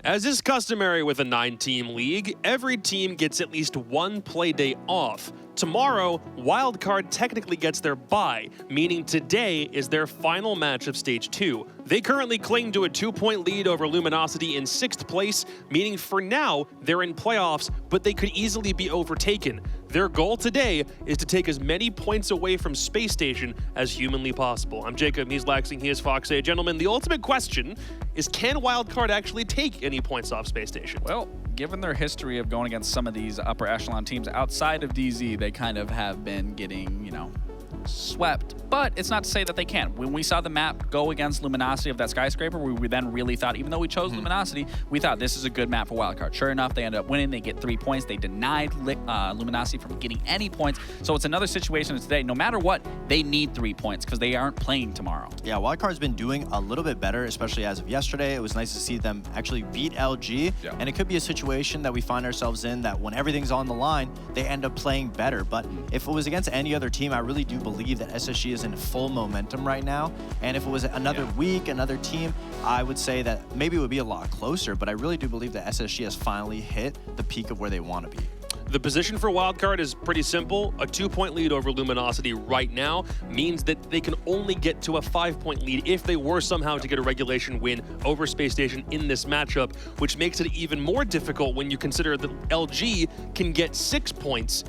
As is customary with a 9-team league, every team gets at least one play day off. Tomorrow, Wildcard technically gets their bye, meaning today is their final match of Stage 2. They currently cling to a 2-point lead over Luminosity in 6th place, meaning for now, they're in playoffs, but they could easily be overtaken. Their goal today is to take as many points away from Spacestation as humanly possible. I'm Jacob, he's Laxing, he is Foxay. Gentlemen, the ultimate question is, can Wildcard actually take any points off Spacestation? Well, given their history of going against some of these upper echelon teams outside of DZ, they kind of have been getting, swept, but it's not to say that they can't. When we saw the map go against Luminosity of that skyscraper, we then really thought, even though we chose Luminosity, we thought this is a good map for Wildcard. Sure enough, they ended up winning. They get 3 points. They denied Luminosity from getting any points. So it's another situation today. No matter what, they need 3 points because they aren't playing tomorrow. Yeah, Wildcard's been doing a little bit better, especially as of yesterday. It was nice to see them actually beat LG, and it could be a situation that we find ourselves in that when everything's on the line, they end up playing better. But if it was against any other team, I really do believe that SSG is in full momentum right now. And if it was another week, another team, I would say that maybe it would be a lot closer, but I really do believe that SSG has finally hit the peak of where they want to be. The position for Wildcard is pretty simple. A 2-point lead over Luminosity right now means that they can only get to a 5-point lead if they were somehow to get a regulation win over Spacestation in this matchup, which makes it even more difficult when you consider that LG can get 6 points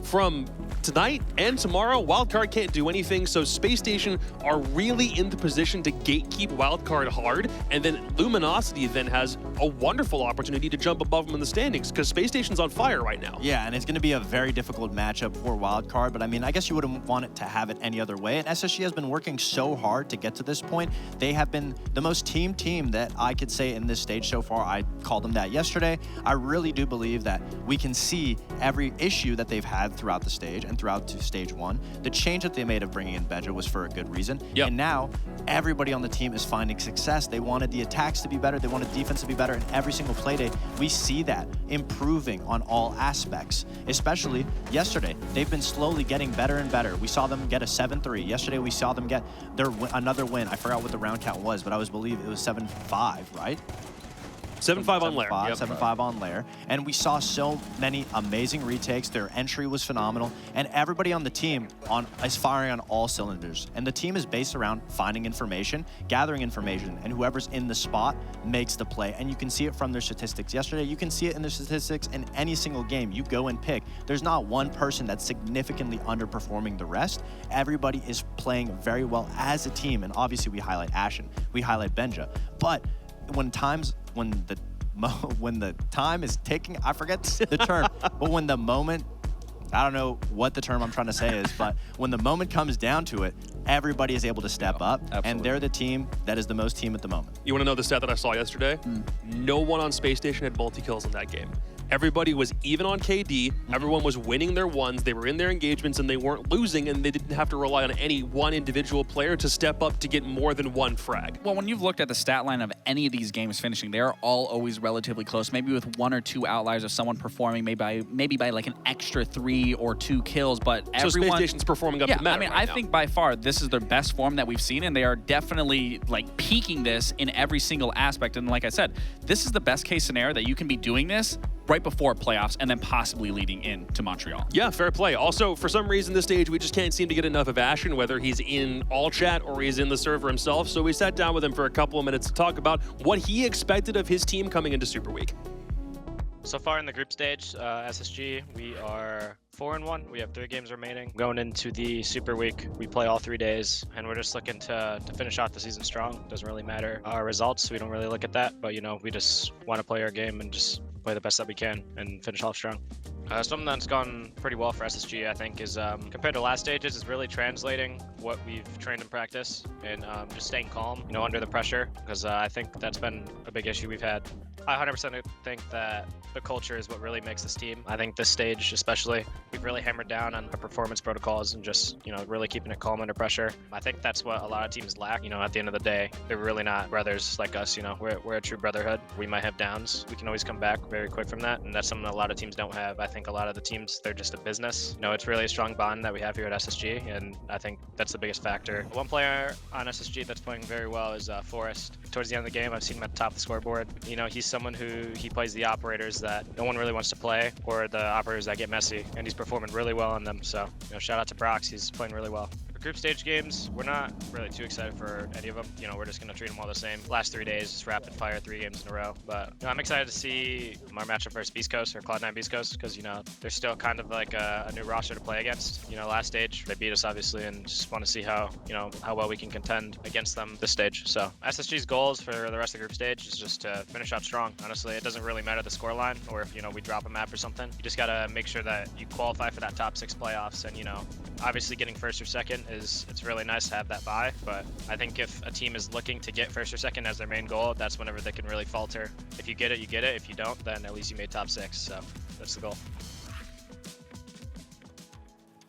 from tonight and tomorrow. Wildcard can't do anything, so Spacestation are really in the position to gatekeep Wildcard hard, and then Luminosity then has a wonderful opportunity to jump above them in the standings because Spacestation's on fire right now. Yeah, and it's going to be a very difficult matchup for Wildcard, but I mean, I guess you wouldn't want it to have it any other way, and SSG has been working so hard to get to this point. They have been the most team that I could say in this stage so far. I called them that yesterday. I really do believe that we can see every issue that they've had throughout the stage and throughout to stage 1. The change that they made of bringing in Beja was for a good reason. And now everybody on the team is finding success. They wanted the attacks to be better. They wanted defense to be better. And every single play day, we see that improving on all aspects, especially yesterday. They've been slowly getting better and better. We saw them get a 7-3. Yesterday, we saw them get another win. I forgot what the round count was, but I believe it was 7-5, right? 7-5 on Lair. 7-5 on Lair. And we saw so many amazing retakes. Their entry was phenomenal. And everybody on the team is firing on all cylinders. And the team is based around finding information, gathering information, and whoever's in the spot makes the play. And you can see it from their statistics yesterday. You can see it in their statistics in any single game. You go and pick. There's not one person that's significantly underperforming the rest. Everybody is playing very well as a team. And obviously we highlight Ashen. We highlight Benja. But when the time is ticking, I forget the term, but when the moment, I don't know what the term I'm trying to say is, but when the moment comes down to it, everybody is able to step up, and they're the team that is the most team at the moment. You want to know the stat that I saw yesterday? No one on Spacestation had multi-kills in that game. Everybody was even on KD. Everyone was winning their ones. They were in their engagements and they weren't losing, and they didn't have to rely on any one individual player to step up to get more than one frag. Well, when you've looked at the stat line of any of these games finishing, they are all always relatively close, maybe with 1 or 2 outliers of someone performing maybe by like an extra 3 or 2 kills, but everyone... So Spacestation's performing up the meta I now. think by far this is their best form that we've seen, and they are definitely like peaking this in every single aspect. And like I said, this is the best case scenario that you can be doing this right before playoffs and then possibly leading into Montreal. Yeah, fair play. Also, for some reason this stage, we just can't seem to get enough of Ashen, whether he's in all chat or he's in the server himself. So we sat down with him for a couple of minutes to talk about what he expected of his team coming into Super Week. So far in the group stage, SSG, we are 4-1. We have 3 games remaining. Going into the Super Week, we play all 3 days, and we're just looking to finish off the season strong. Doesn't really matter our results. We don't really look at that, but we just want to play our game and just play the best that we can and finish off strong. Something that's gone pretty well for SSG, I think, is compared to last stages, is really translating what we've trained in practice and just staying calm, under the pressure, because I think that's been a big issue we've had. I 100% think that the culture is what really makes this team. I think this stage especially, we've really hammered down on our performance protocols and just, really keeping it calm under pressure. I think that's what a lot of teams lack. At the end of the day, they're really not brothers like us. We're a true brotherhood. We might have downs. We can always come back very quick from that, and that's something that a lot of teams don't have. I think a lot of the teams, they're just a business. It's really a strong bond that we have here at SSG, and I think that's that's the biggest factor. One player on SSG that's playing very well is Forrest. Towards the end of the game, I've seen him at the top of the scoreboard. You know, he's someone who he plays the operators that no one really wants to play, or the operators that get messy, and he's performing really well on them. So, you know, shout out to Brox, he's playing really well. For group stage games, we're not really too excited for any of them. You know, we're just going to treat them all the same. Last 3 days, just rapid fire 3 games in a row. But, you know, I'm excited to see our matchup versus Beast Coast, or Cloud9 Beast Coast, because, you know, they're still kind of like a new roster to play against. You know, last stage, they beat us, obviously, and just want to see how, you know, how well we can contend against them this stage. So, SSG's goals for the rest of the group stage is just to finish out strong. Honestly, it doesn't really matter the scoreline, or if, you know, we drop a map or something. You just got to make sure that you qualify for that top 6 playoffs, and, you know, obviously getting first or second it's really nice to have that bye, but I think if a team is looking to get first or second as their main goal, that's whenever they can really falter. If you get it, you get it. If you don't, then at least you made top 6, so that's the goal.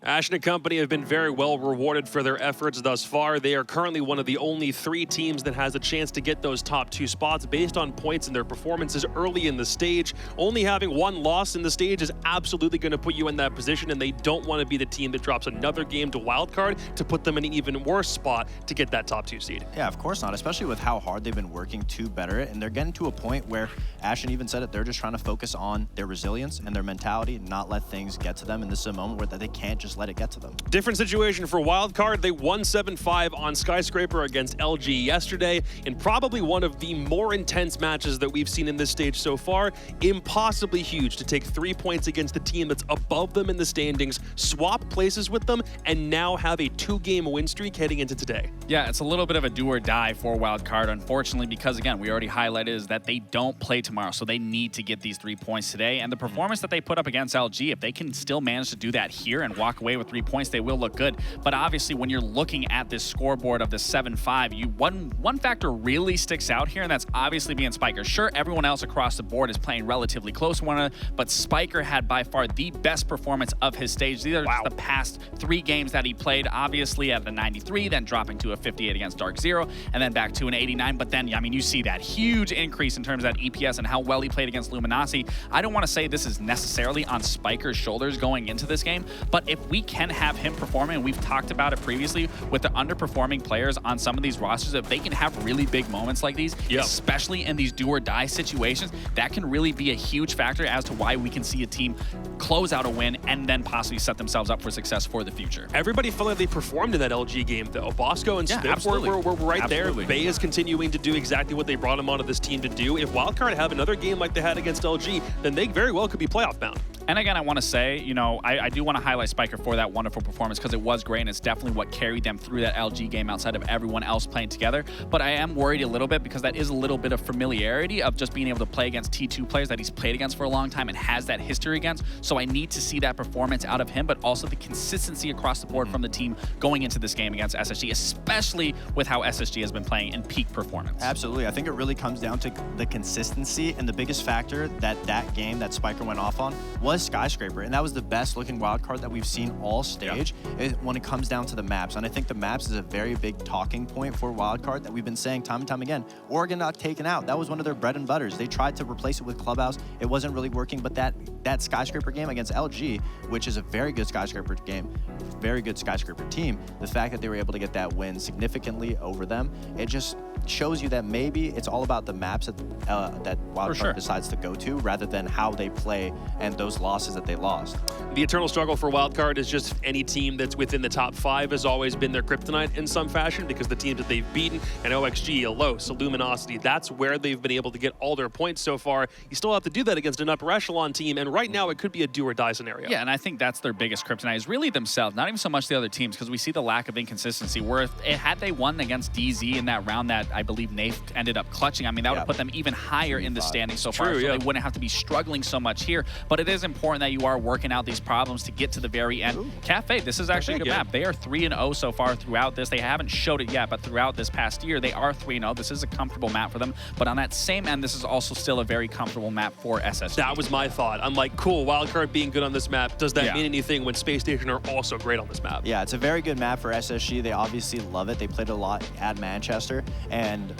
Ash and company have been very well rewarded for their efforts thus far. They are currently one of the only 3 teams that has a chance to get those top 2 spots based on points in their performances early in the stage. Only having 1 loss in the stage is absolutely going to put you in that position, and they don't want to be the team that drops another game to Wildcard to put them in an even worse spot to get that top 2 seed. Yeah, of course not, especially with how hard they've been working to better it, and they're getting to a point where Ashen even said it, they're just trying to focus on their resilience and their mentality, not let things get to them, and this is a moment where they can't just let it get to them. Different situation for Wildcard. They won 7-5 on Skyscraper against LG yesterday in probably one of the more intense matches that we've seen in this stage so far. Impossibly huge to take 3 points against the team that's above them in the standings, swap places with them, and now have a 2-game win streak heading into today. Yeah, it's a little bit of a do or die for Wildcard, unfortunately, because again, we already highlighted is that they don't play tomorrow, so they need to get these 3 points today. And the performance that they put up against LG, if they can still manage to do that here and walk away with 3 points, they will look good. But obviously, when you're looking at this scoreboard of the 7-5, one factor really sticks out here, and that's obviously being Spiker. Sure, everyone else across the board is playing relatively close to one another, but Spiker had by far the best performance of his stage. These are the past 3 games that he played, obviously at the 93, then dropping to a 58 against Dark Zero, and then back to an 89. But then, I mean, you see that huge increase in terms of that EPS and how well he played against Luminosity. I don't want to say this is necessarily on Spiker's shoulders going into this game, but if we can have him performing, and we've talked about it previously with the underperforming players on some of these rosters, if they can have really big moments like these, especially in these do or die situations, that can really be a huge factor as to why we can see a team close out a win and then possibly set themselves up for success for the future. Everybody felt like they performed in that LG game, though. Bosco and Spiff were right there. Bay is continuing to do exactly what they brought him onto this team to do. If Wildcard have another game like they had against LG, then they very well could be playoff bound. And again, I want to say, you know, I do want to highlight Spiker for that wonderful performance because it was great, and it's definitely what carried them through that LG game outside of everyone else playing together. But I am worried a little bit because that is a little bit of familiarity of just being able to play against T2 players that he's played against for a long time and has that history against. So I need to see that performance out of him, but also the consistency across the board from the team going into this game against SSG, especially with how SSG has been playing in peak performance. Absolutely. I think it really comes down to the consistency, and the biggest factor that game that Spiker went off on was Skyscraper, and that was the best looking wildcard that we've seen all stage when it comes down to the maps. And I think the maps is a very big talking point for wildcard that we've been saying time and time again. Oregon got taken out. That was one of their bread and butters. They tried to replace it with Clubhouse. It wasn't really working, but that Skyscraper game against LG, which is a very good Skyscraper game, very good Skyscraper team, the fact that they were able to get that win significantly over them, it just shows you that maybe it's all about the maps that Wildcard decides to go to rather than how they play and those losses that they lost. The eternal struggle for Wildcard is just any team that's within the top 5 has always been their kryptonite in some fashion, because the teams that they've beaten, and OXG, Elos, Luminosity, that's where they've been able to get all their points so far. You still have to do that against an upper echelon team, and right now it could be a do or die scenario. Yeah, and I think that's their biggest kryptonite is really themselves, not even so much the other teams, because we see the lack of inconsistency where had they won against DZ in that round that I believe Nafe ended up clutching, I mean, that would have put them even higher in the standings so far, so they wouldn't have to be struggling so much here. But it is important that you are working out these problems to get to the very end. Cafe, this is actually a good map. They are 3-0 so far throughout this. They haven't showed it yet, but throughout this past year, they are 3-0. This is a comfortable map for them. But on that same end, this is also still a very comfortable map for SSG. That was my thought. I'm like, cool, Wildcard being good on this map. Does that mean anything when Spacestation are also great on this map? Yeah, it's a very good map for SSG. They obviously love it. They played a lot at Manchester. And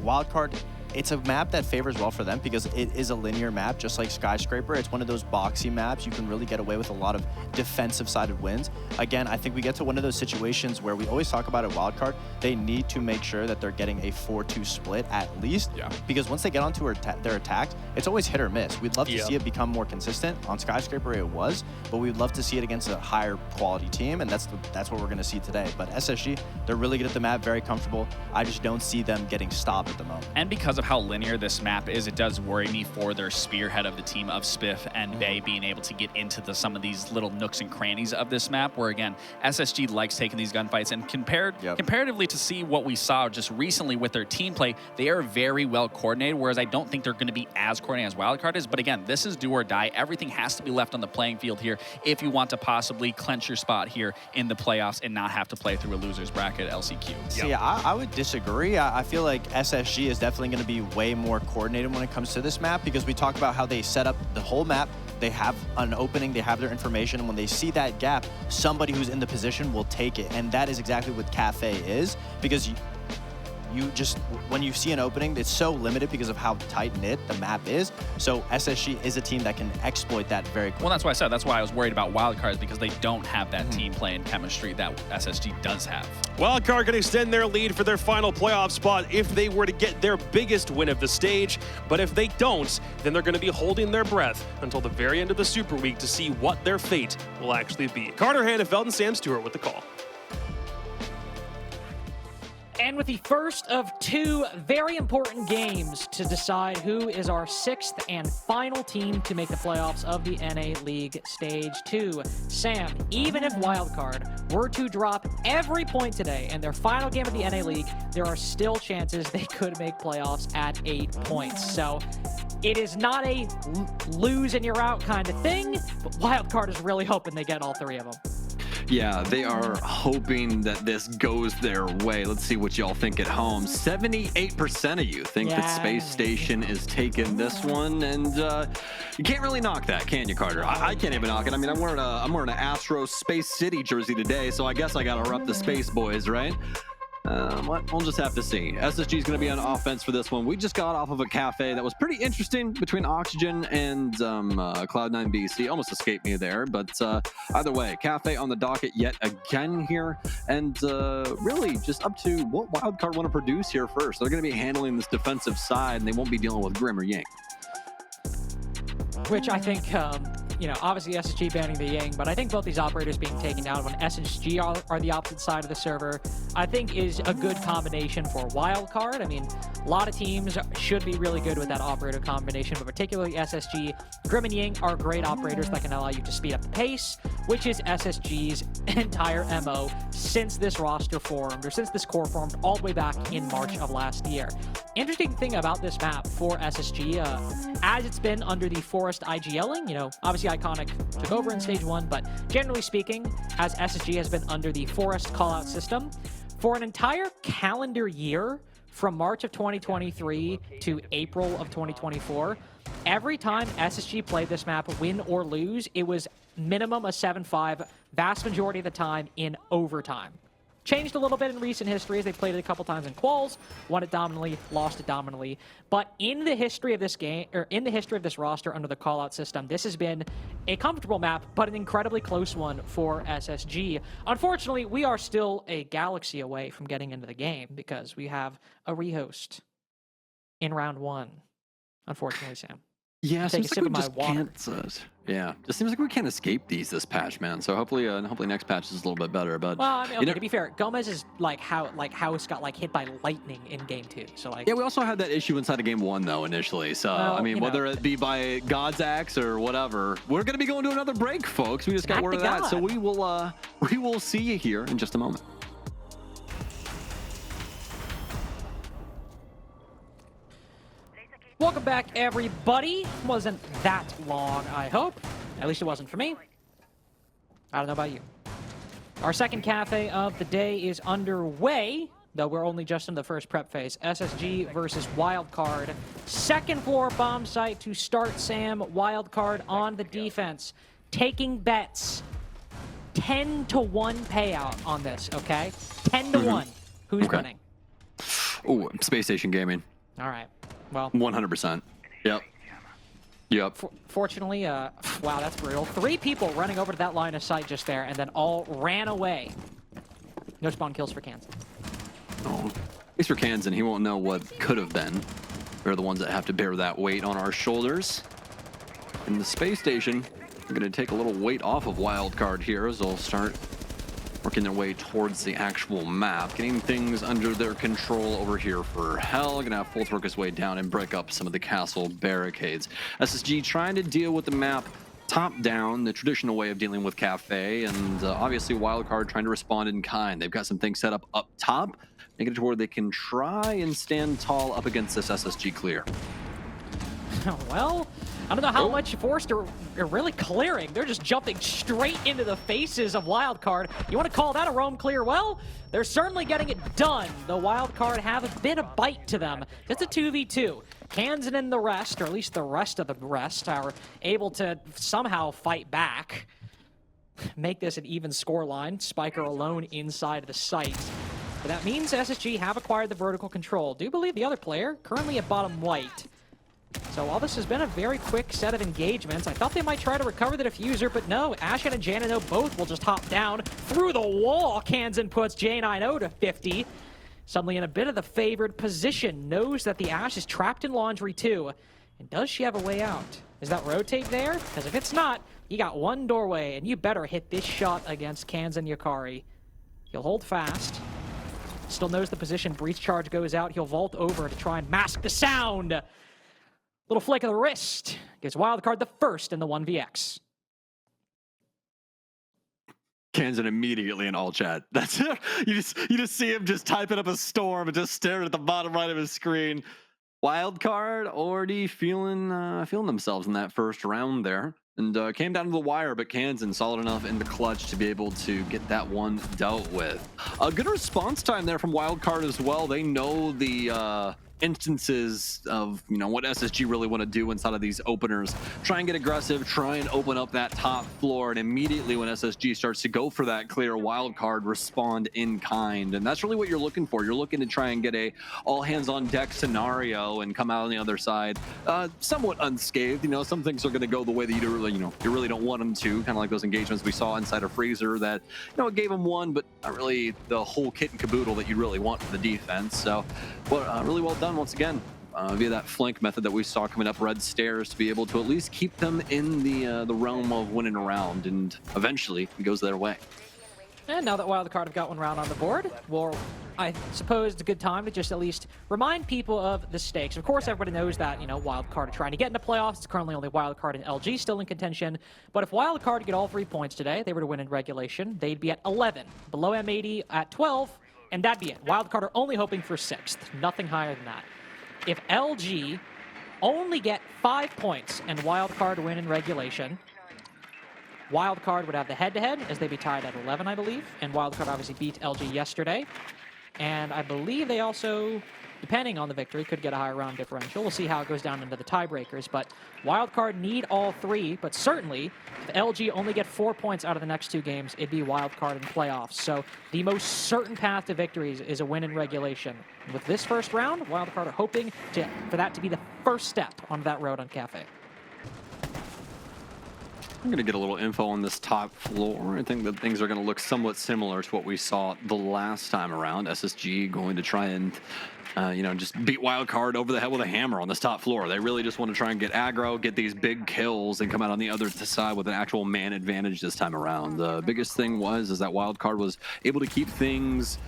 Wildcard, it's a map that favors well for them because it is a linear map, just like Skyscraper. It's one of those boxy maps. You can really get away with a lot of defensive-sided wins. Again, I think we get to one of those situations where we always talk about at Wildcard, they need to make sure that they're getting a 4-2 split at least, because once they get onto their attacks, it's always hit or miss. We'd love to see it become more consistent. On Skyscraper, it was, but we'd love to see it against a higher quality team, and that's what we're going to see today. But SSG, they're really good at the map, very comfortable. I just don't see them getting stopped at the moment. And because of how linear this map is, it does worry me for their spearhead of the team of Spiff and Bay being able to get into some of these little nooks and crannies of this map, where again, SSG likes taking these gunfights, and comparatively to see what we saw just recently with their team play, they are very well coordinated, whereas I don't think they're going to be as coordinated as Wildcard is. But again, this is do or die. Everything has to be left on the playing field here if you want to possibly clench your spot here in the playoffs and not have to play through a loser's bracket LCQ. See, I would disagree. I feel like SSG is definitely going to be way more coordinated when it comes to this map, because we talk about how they set up the whole map. They have an opening, they have their information, and when they see that gap, somebody who's in the position will take it. And that is exactly what Cafe is, because you just, when you see an opening, it's so limited because of how tight-knit the map is. So SSG is a team that can exploit that very quickly. Well, that's why I said, that's why I was worried about Wildcards, because they don't have that team play and chemistry that SSG does have. Wildcard can extend their lead for their final playoff spot if they were to get their biggest win of the stage. But if they don't, then they're going to be holding their breath until the very end of the Super Week to see what their fate will actually be. Carter Hannafeld and Sam Stewart with the call. And with the first of two very important games to decide who is our sixth and final team to make the playoffs of the NA League Stage 2. Sam, even if Wildcard were to drop every point today in their final game of the NA League, there are still chances they could make playoffs at 8 points. So it is not a lose and you're out kind of thing, but Wildcard is really hoping they get all three of them. Yeah, they are hoping that this goes their way. Let's see what y'all think at home. 78% of you think that Space Station is taking this one, and you can't really knock that, can you, Carter? I can't even knock it. I mean, I'm wearing an Astro Space City jersey today, so I guess I gotta rep the Space Boys, right? We'll just have to see. SSG is going to be on offense for this one. We just got off of a cafe that was pretty interesting between Oxygen and Cloud9 BC. Almost escaped me there, but either way, cafe on the docket yet again here, and really just up to what Wildcard want to produce here first. They're going to be handling this defensive side, and they won't be dealing with Grim or Yang. Which I think, you know, obviously SSG banning the Yang, but I think both these operators being taken down when SSG are the opposite side of the server, I think is a good combination for Wildcard. I mean, a lot of teams should be really good with that operator combination, but particularly SSG. Grim and Yang are great operators that can allow you to speed up the pace, which is SSG's entire MO since this roster formed, or since this core formed all the way back in March of last year. Interesting thing about this map for SSG, as it's been under the Forest IGLing, you know, obviously Iconic took over in Stage 1, but generally speaking, as SSG has been under the Forest callout system, for an entire calendar year, from March of 2023 to April of 2024, every time SSG played this map, win or lose, it was minimum a 7-5, vast majority of the time in overtime. Changed a little bit in recent history as they played it a couple times in quals, won it dominantly, lost it dominantly. But in the history of this game, or in the history of this roster under the callout system, this has been a comfortable map, but an incredibly close one for SSG. Unfortunately, we are still a galaxy away from getting into the game because we have a rehost in round 1. Unfortunately, Sam. Yeah, Take a sip of my water. Just seems like we can't escape this patch, man. So hopefully next patch is a little bit better. But well, I mean, okay, to be fair, Gomez is like House got like hit by lightning in game 2. So like, yeah, we also had that issue inside of game 1 though initially. So well, I mean, whether it be by God's axe or whatever, we're gonna be going to another break, folks. We just got word of that, so we will see you here in just a moment. Welcome back, everybody. Wasn't that long, I hope. At least it wasn't for me. I don't know about you. Our second cafe of the day is underway, though we're only just in the first prep phase. SSG versus Wildcard. Second floor bomb site to start, Sam. Wildcard on the defense. Taking bets. 10-1 payout on this, okay? 10-1. Who's winning? Oh, Space Station Gaming. All right. Well, 100%. Yep. Yep. fortunately, wow, that's brutal. 3 people running over to that line of sight just there, and then all ran away. No spawn kills for Kansan. Oh, at least for Kansan, he won't know what could have been. They're the ones that have to bear that weight on our shoulders. In the space station, we're going to take a little weight off of Wildcard here as they'll start working their way towards the actual map, getting things under their control over here for Hell. Gonna have Fultz work his way down and break up some of the castle barricades. SSG trying to deal with the map top down, the traditional way of dealing with Cafe, and obviously Wildcard trying to respond in kind. They've got some things set up top, making it to where they can try and stand tall up against this SSG clear. Well, I don't know how much force they're really clearing. They're just jumping straight into the faces of Wildcard. You want to call that a roam clear? Well, they're certainly getting it done. The Wildcard have a bit of bite to them. It's a 2v2. Kansan and the rest, or at least the rest of the rest, are able to somehow fight back. Make this an even scoreline. Spiker alone inside the site. But that means SSG have acquired the vertical control. Do believe the other player, currently at bottom white. So while this has been a very quick set of engagements, I thought they might try to recover the diffuser, but no, Ashen and Janino both will just hop down through the wall. Kansan puts J90 to 50. Suddenly in a bit of the favored position, knows that the Ashe is trapped in laundry too. And does she have a way out? Is that rotate there? Because if it's not, you got one doorway, and you better hit this shot against Kansan Yukari. He'll hold fast. Still knows the position. Breach charge goes out. He'll vault over to try and mask the sound. Little flick of the wrist gives Wildcard the first in the 1vx. Kansan immediately in all chat. That's it. You just see him just typing up a storm and just staring at the bottom right of his screen. Wildcard already feeling themselves in that first round there. And came down to the wire, but Kansan solid enough in the clutch to be able to get that one dealt with. A good response time there from Wildcard as well. They know the instances of what SSG really want to do inside of these openers. Try and get aggressive, try and open up that top floor, and immediately when SSG starts to go for that clear, Wildcard respond in kind. And that's really what you're looking for. You're looking to try and get a all hands on deck scenario and come out on the other side somewhat unscathed. Some things are going to go the way that you really don't want them to, kind of like those engagements we saw inside of Freezer that it gave them one, but not really the whole kit and caboodle that you really want for the defense. So really well done once again via that flank method that we saw coming up red stairs to be able to at least keep them in the realm of winning a round, and eventually it goes their way. And now that Wildcard have got one round on the board, well, I suppose it's a good time to just at least remind people of the stakes. Of course, everybody knows that, Wildcard are trying to get into playoffs. It's currently only Wildcard and LG still in contention. But if Wildcard get all 3 points today, they were to win in regulation, they'd be at 11. Below M80 at 12, and that'd be it. Wildcard are only hoping for 6th, nothing higher than that. If LG only get 5 points and Wildcard win in regulation, Wildcard would have the head-to-head, as they'd be tied at 11, I believe. And Wildcard obviously beat LG yesterday. And I believe they also, depending on the victory, could get a higher round differential. We'll see how it goes down into the tiebreakers. But Wildcard need all 3, but certainly, if LG only get 4 points out of the next 2 games, it'd be Wildcard in playoffs. So the most certain path to victories is a win in regulation. With this first round, Wildcard are hoping for that to be the first step on that road on Cafe. I'm going to get a little info on this top floor. I think that things are going to look somewhat similar to what we saw the last time around. SSG going to try and, just beat Wildcard over the head with a hammer on this top floor. They really just want to try and get aggro, get these big kills, and come out on the other side with an actual man advantage this time around. The biggest thing is that Wildcard was able to keep things,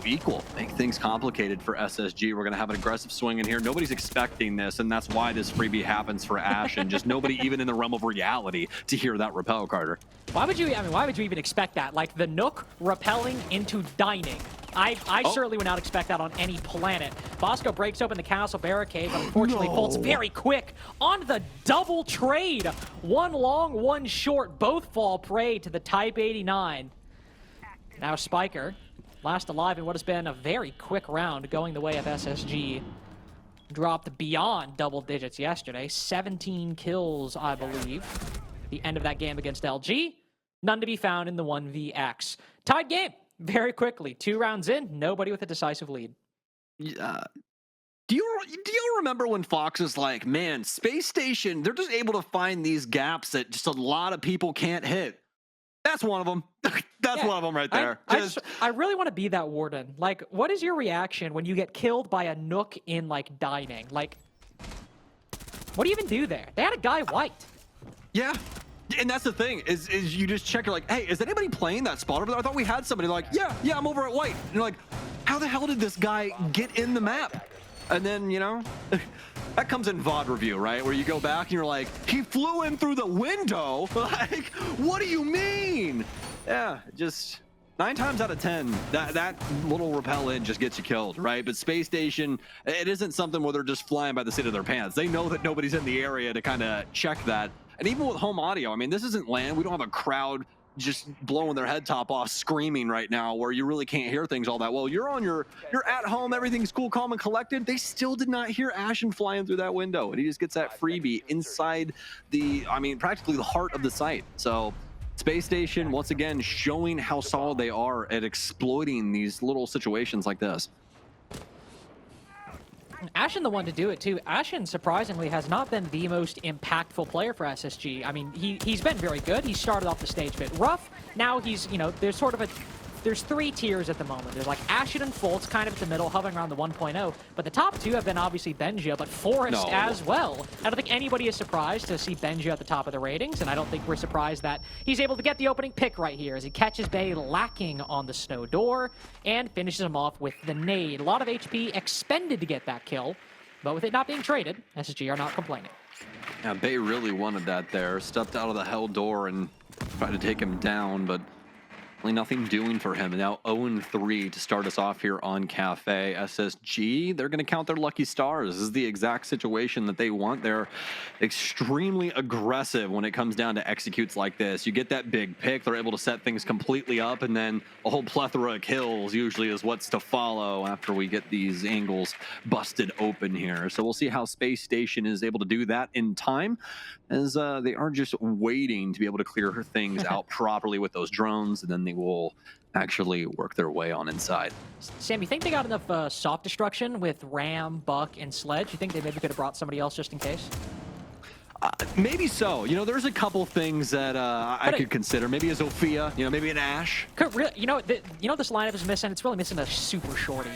equal, make things complicated for SSG. We're going to have an aggressive swing in here. Nobody's expecting this, and that's why this freebie happens for Ash, and just nobody even in the realm of reality to hear that repel, Carter. Why would you even expect that? Like the Nook repelling into dining. I certainly would not expect that on any planet. Bosco breaks open the castle barricade, but unfortunately Fultz very quick on the double trade. One long, one short, both fall prey to the Type 89. Now Spiker, last alive in what has been a very quick round going the way of SSG. Dropped beyond double digits yesterday, 17 kills, I believe. The end of that game against LG, none to be found in the 1vx. Tied game. Very quickly, 2 rounds in, nobody with a decisive lead. Do you remember when Fox was like, man, Space Station, they're just able to find these gaps that just a lot of people can't hit. That's one of them. That's one of them right there. I really want to be that warden. Like, what is your reaction when you get killed by a Nook in, like, dining? Like, what do you even do there? They had a guy white. Yeah. And that's the thing, is you just check, you're like, hey, is anybody playing that spot over there? I thought we had somebody. Like, yeah, I'm over at white. And you're like, how the hell did this guy get in the map? And then, you know, that comes in VOD review, right? Where you go back and you're like, he flew in through the window? Like, what do you mean? Yeah, just 9 times out of 10, that little rappel in just gets you killed, right? But Space Station, it isn't something where they're just flying by the seat of their pants. They know that nobody's in the area to kind of check that. And even with home audio, I mean, this isn't LAN. We don't have a crowd just blowing their head top off screaming right now where you really can't hear things all that well. You're at home, everything's cool, calm, and collected. They still did not hear Ashen flying through that window, and he just gets that freebie inside the, I mean, practically the heart of the site. So Space Station, once again, showing how solid they are at exploiting these little situations like this. Ashen the one to do it too. Ashen surprisingly has not been the most impactful player for SSG. I mean, he's been very good. He started off the stage a bit rough. Now he's, you know, there's 3 tiers at the moment. There's like Ashen and Fultz kind of at the middle, hovering around the 1.0. But the top 2 have been obviously Benja, but Forest as well. I don't think anybody is surprised to see Benja at the top of the ratings, and I don't think we're surprised that he's able to get the opening pick right here as he catches Bay lacking on the snow door and finishes him off with the nade. A lot of HP expended to get that kill, but with it not being traded, SSG are not complaining. Yeah, Bay really wanted that there. Stepped out of the hell door and tried to take him down, but really nothing doing for him. Now 0-3 to start us off here on Cafe. SSG, they're going to count their lucky stars. This is the exact situation that they want. They're extremely aggressive when it comes down to executes like this. You get that big pick, they're able to set things completely up, and then a whole plethora of kills usually is what's to follow after we get these angles busted open here. So we'll see how Space Station is able to do that in time, as they are just waiting to be able to clear things out properly with those drones, and then they will actually work their way on inside. Sam, you think they got enough soft destruction with Ram, Buck, and Sledge? You think they maybe could have brought somebody else just in case? Maybe so. You know, there's a couple things that I could consider. Maybe a Zofia, you know, maybe an Ash. You know, this lineup is missing. It's really missing a super shorty.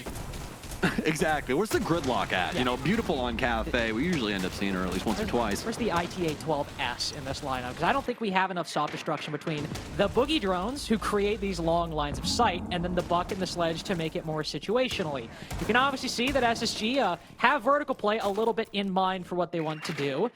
Exactly. Where's the gridlock at? Yeah. You know, beautiful on Cafe. We usually end up seeing her at least once or twice. Where's the ITA-12S in this lineup? Because I don't think we have enough soft destruction between the boogie drones, who create these long lines of sight, and then the Buck and the Sledge to make it more situationally. You can obviously see that SSG have vertical play a little bit in mind for what they want to do.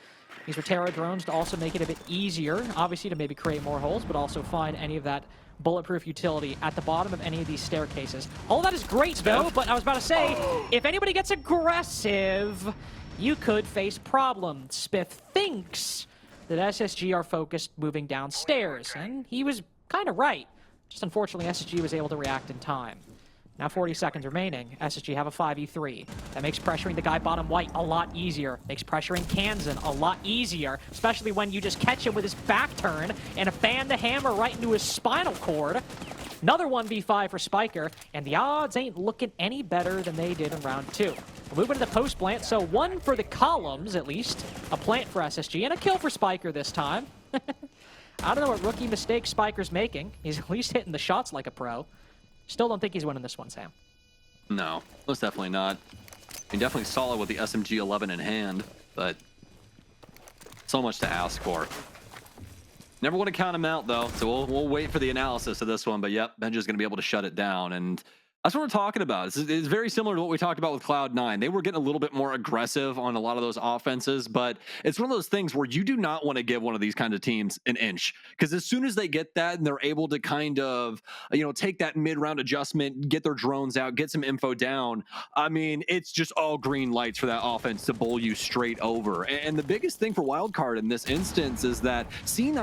These were Terra drones to also make it a bit easier, obviously to maybe create more holes, but also find any of that bulletproof utility at the bottom of any of these staircases. All that is great, though, but I was about to say, if anybody gets aggressive, you could face problems. Spiff thinks that SSG are focused moving downstairs, and he was kind of right. Just unfortunately, SSG was able to react in time. Now 40 seconds remaining. SSG have a 5v3. That makes pressuring the guy bottom white a lot easier. Makes pressuring Kansan a lot easier, especially when you just catch him with his back turn and fan the hammer right into his spinal cord. Another 1v5 for Spiker, and the odds ain't looking any better than they did in round 2. We're moving to the post plant, so 1 for the columns at least. A plant for SSG, and a kill for Spiker this time. I don't know what rookie mistake Spiker's making. He's at least hitting the shots like a pro. Still don't think he's winning this one, Sam. No, most definitely not. I mean, definitely solid with the SMG-11 in hand, but so much to ask for. Never want to count him out, though, so we'll wait for the analysis of this one. But yep, Benja's going to be able to shut it down, and that's what we're talking about. It's very similar to what we talked about with Cloud9. They were getting a little bit more aggressive on a lot of those offenses, but it's one of those things where you do not want to give one of these kinds of teams an inch, because as soon as they get that and they're able to kind of, you know, take that mid-round adjustment, get their drones out, get some info down, I mean, it's just all green lights for that offense to bowl you straight over. And the biggest thing for Wildcard in this instance is that SSG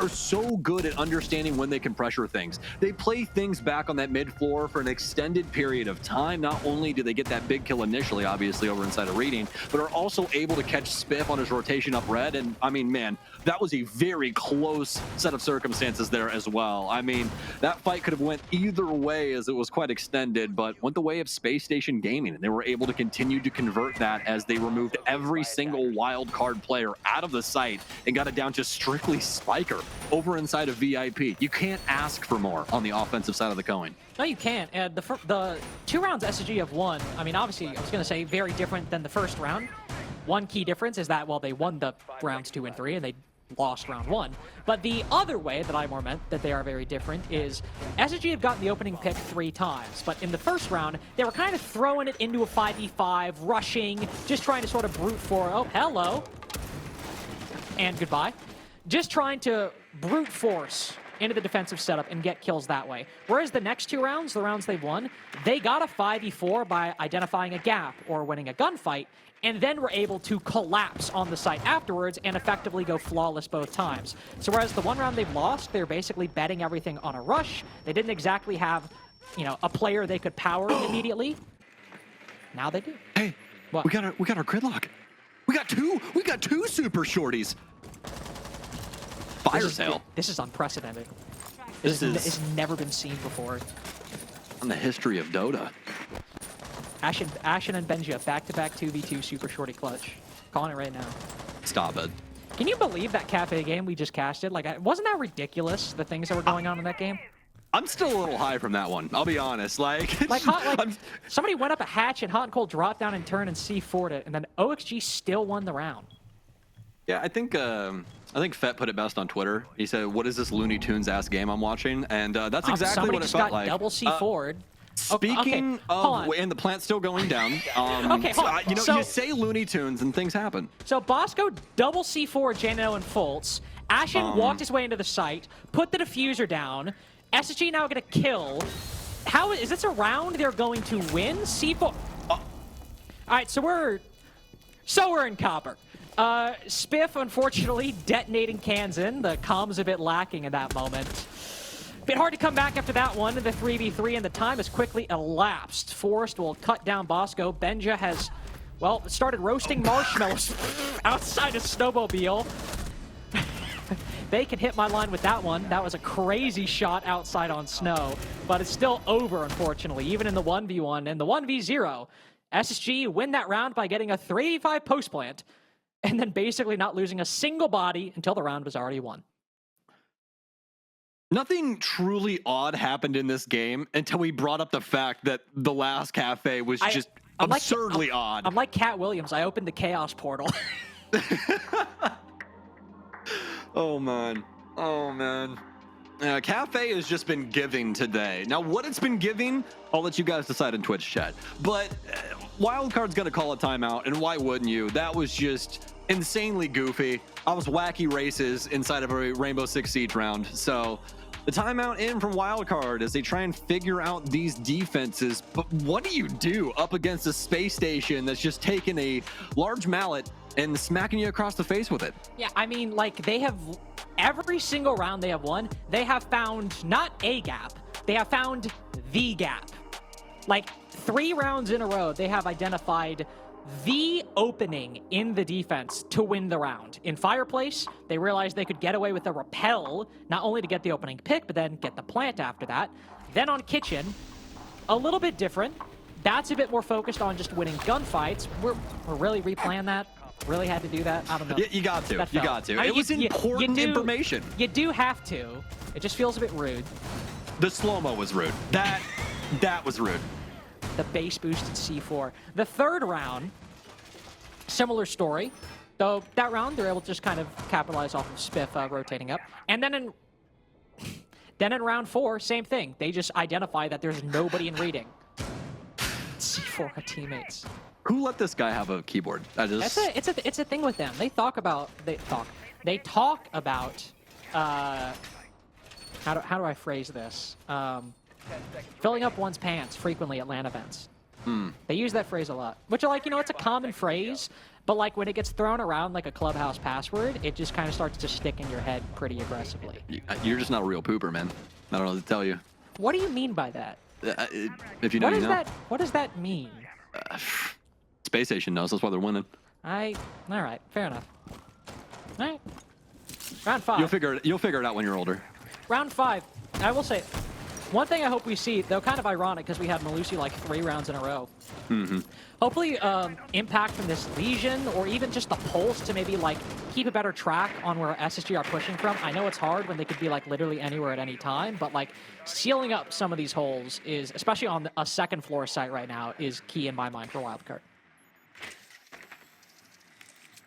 are so good at understanding when they can pressure things. They play things back on that mid floor for an extended period of time. Not only do they get that big kill initially, obviously, over inside of Reading, but are also able to catch Spiff on his rotation up red. And I mean, man, that was a very close set of circumstances there as well. I mean, that fight could have went either way as it was quite extended, but went the way of Space Station Gaming, and they were able to continue to convert that as they removed every single wild card player out of the site and got it down to strictly Spiker over inside of VIP. You can't ask for more on the offensive side of the coin. No, you can't. The 2 rounds SSG have won. I mean, obviously, I was going to say very different than the first round. One key difference is that, well, they won the rounds 2 and 3, and they lost round 1. But the other way that I more meant that they are very different is SSG have gotten the opening pick 3 times, but in the first round, they were kind of throwing it into a 5v5, rushing, just trying to sort of brute force. Oh, hello. And goodbye. Just trying to brute force into the defensive setup and get kills that way. Whereas the next 2 rounds, the rounds they've won, they got a 5v4 by identifying a gap or winning a gunfight, and then were able to collapse on the site afterwards and effectively go flawless both times. So whereas the 1 round they've lost, they're basically betting everything on a rush. They didn't exactly have, you know, a player they could power immediately. Now they do. Hey, what? we got our gridlock. We got two super shorties. Fire sale. This is unprecedented. This It's never been seen before. on the history of Dota. Ashen and Benja, back-to-back 2v2 super shorty clutch. Calling it right now. Stop it. Can you believe that cafe game we just casted? Like, wasn't that ridiculous, the things that were going on in that game? I'm still a little high from that one. I'll be honest. Like somebody went up a hatch and Hot and Cold dropped down in turn and C4'd it, and then OXG still won the round. Yeah, I think Fett put it best on Twitter. He said, "What is this Looney Tunes ass game I'm watching?" And that's exactly what it felt like. Somebody just got double C4'd. Speaking of, and the plant's still going down. Okay, hold on. You know, So- you say Looney Tunes and things happen. So Bosco double C4 Jano and Fultz. Ashen walked his way into the site, put the diffuser down. SSG now gonna kill. How is this a round they're going to win? C4. All right, so we're in copper. Spiff, unfortunately, detonating cans in. The comm's a bit lacking in that moment. Bit hard to come back after that one. The 3v3, and the time has quickly elapsed. Forrest will cut down Bosco. Benja has, well, started roasting marshmallows outside a snowmobile. They can hit my line with that one. That was a crazy shot outside on snow, but it's still over, unfortunately, even in the 1v1 and the 1v0. SSG win that round by getting a 3v5 post plant, and then basically not losing a single body until the round was already won. Nothing truly odd happened in this game until we brought up the fact that the last cafe was just absurdly odd. I'm like Cat Williams. I opened the Chaos Portal. Oh, man. Oh, man. Cafe has just been giving today. Now, what it's been giving, I'll let you guys decide in Twitch chat. But Wildcard's going to call a timeout, and why wouldn't you? That was just insanely goofy. I was wacky races inside of a Rainbow Six Siege round. So the timeout in from Wildcard as they try and figure out these defenses. But what do you do up against a space station that's just taken a large mallet and smacking you across the face with it? Yeah, I mean, like, they have, every single round they have won, they have found not a gap, they have found the gap. Like, 3 rounds in a row, they have identified the opening in the defense to win the round. In Fireplace, they realized they could get away with a repel, not only to get the opening pick, but then get the plant after that. Then on Kitchen, a little bit different. That's a bit more focused on just winning gunfights. We're really replaying that. Really had to do that? I don't know. You got to. You got to. I mean, it was important information. You do have to. It just feels a bit rude. The slow-mo was rude. That was rude. The base boosted C4. The third round, similar story. Though that round, they're able to just kind of capitalize off of Spiff rotating up. And then in round 4, same thing. They just identify that there's nobody in reading. C4 teammates. Who let this guy have a keyboard? It's a thing with them. They talk about how do I phrase this? Filling up one's pants frequently at LAN events. They use that phrase a lot, which are like, you know, it's a common phrase, but like when it gets thrown around like a clubhouse password, it just kind of starts to stick in your head pretty aggressively. You're just not a real pooper, man. I don't know what to tell you. What do you mean by that? If you know, What you does know. that? What does that mean? Spacestation knows. That's why they're winning. All right, fair enough. All right. Round 5. You'll figure it out when you're older. Round 5. I will say, one thing I hope we see, though kind of ironic because we had Malusi like 3 rounds in a row. Hopefully, impact from this Legion or even just the pulse to maybe like keep a better track on where SSG are pushing from. I know it's hard when they could be like literally anywhere at any time, but like sealing up some of these holes is, especially on a second floor site right now, is key in my mind for Wildcard.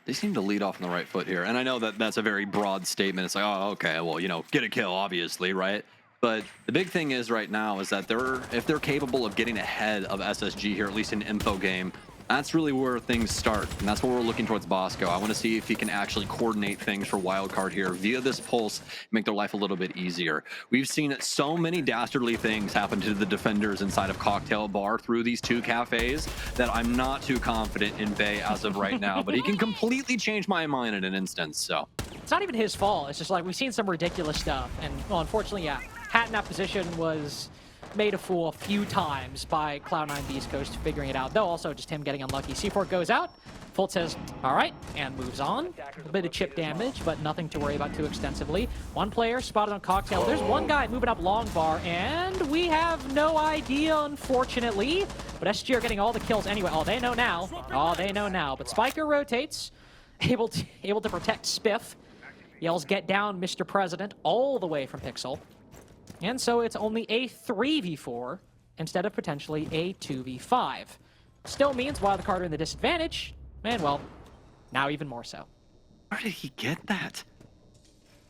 They seem to lead off on the right foot here. And I know that that's a very broad statement. It's like, oh, okay, well, you know, get a kill, obviously, right? But the big thing is right now is that if they're capable of getting ahead of SSG here, at least in info game, that's really where things start. And that's where we're looking towards Bosco. I want to see if he can actually coordinate things for Wildcard here via this pulse, make their life a little bit easier. We've seen so many dastardly things happen to the defenders inside of Cocktail Bar through these 2 cafes that I'm not too confident in Bay as of right now, but he can completely change my mind in an instant, so. It's not even his fault. It's just like we've seen some ridiculous stuff. And, well, unfortunately, yeah, Hat in that position was made a fool a few times by Cloud9 Beast Coast figuring it out, though also just him getting unlucky. C4 goes out, Fultz says, all right, and moves on. A bit of chip damage, but nothing to worry about too extensively. One player spotted on Cocktail. There's one guy moving up long bar, and we have no idea, unfortunately. But SG are getting all the kills anyway. Oh, they know now. Oh, they know now. But Spiker rotates, able to protect Spiff. Yells, get down, Mr. President, all the way from Pixel. And so it's only a 3v4 instead of potentially a 2v5. Still means Wildcard are in the disadvantage, and well, now even more so. Where did he get that?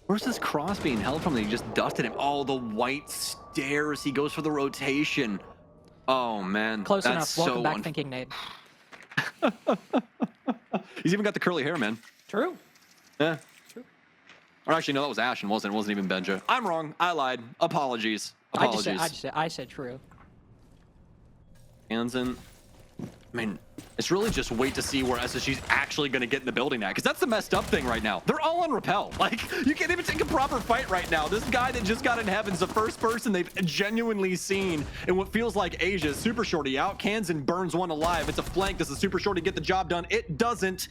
Where's this cross being held from that he just dusted him? Oh, the white stairs. He goes for the rotation. Oh, man. Close that's enough. Welcome so back, thinking Nate. He's even got the curly hair, man. True. Yeah. Or actually, no, that was Ashen, wasn't it? It wasn't even Benja. I'm wrong. I lied. Apologies. I said true. Hansen. I mean, it's really just wait to see where SSG's actually going to get in the building at, because that's the messed up thing right now. They're all on rappel. Like, you can't even take a proper fight right now. This guy that just got in heaven's the first person they've genuinely seen in what feels like Asia. Super Shorty out. Kansan burns one alive. It's a flank. Does the Super Shorty get the job done? It doesn't.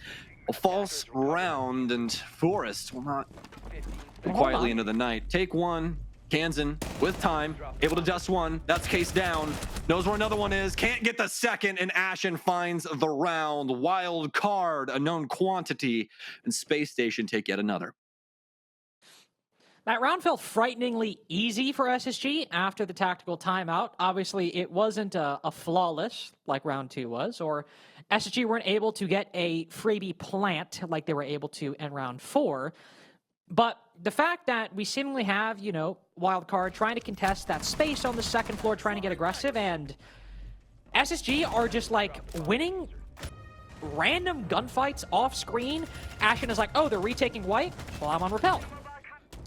A false round, and Forrest will not quietly into the night. Take one. Kansan with time, able to dust one. That's case down. Knows where another one is. Can't get the second, and Ashen finds the round. Wild card, a known quantity, and Space Station take yet another. That round felt frighteningly easy for SSG after the tactical timeout. Obviously, it wasn't a flawless like round 2 was, or SSG weren't able to get a freebie plant like they were able to in round 4. But the fact that we seemingly have, you know, Wildcard trying to contest that space on the second floor, trying to get aggressive, and SSG are just like winning random gunfights off screen. Ashen is like, oh, they're retaking white? Well, I'm on rappel.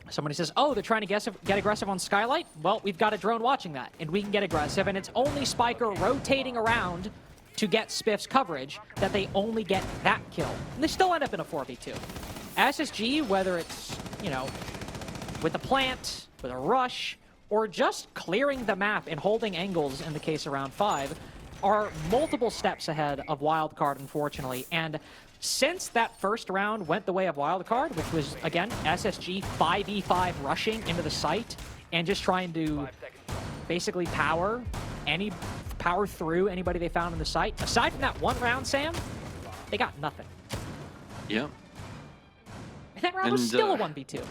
Somebody says, oh, they're trying to get aggressive on Skylight? Well, we've got a drone watching that, and we can get aggressive, and it's only Spiker rotating around to get Spiff's coverage that they only get that kill. And they still end up in a 4v2. SSG, whether it's, you know, with a plant, with a rush, or just clearing the map and holding angles in the case of round 5, are multiple steps ahead of Wildcard, unfortunately. And since that first round went the way of Wildcard, which was, again, SSG 5v5 rushing into the site and just trying to basically power through anybody they found in the site, aside from that one round, Sam, they got nothing. Yeah. And that round was still a 1v2.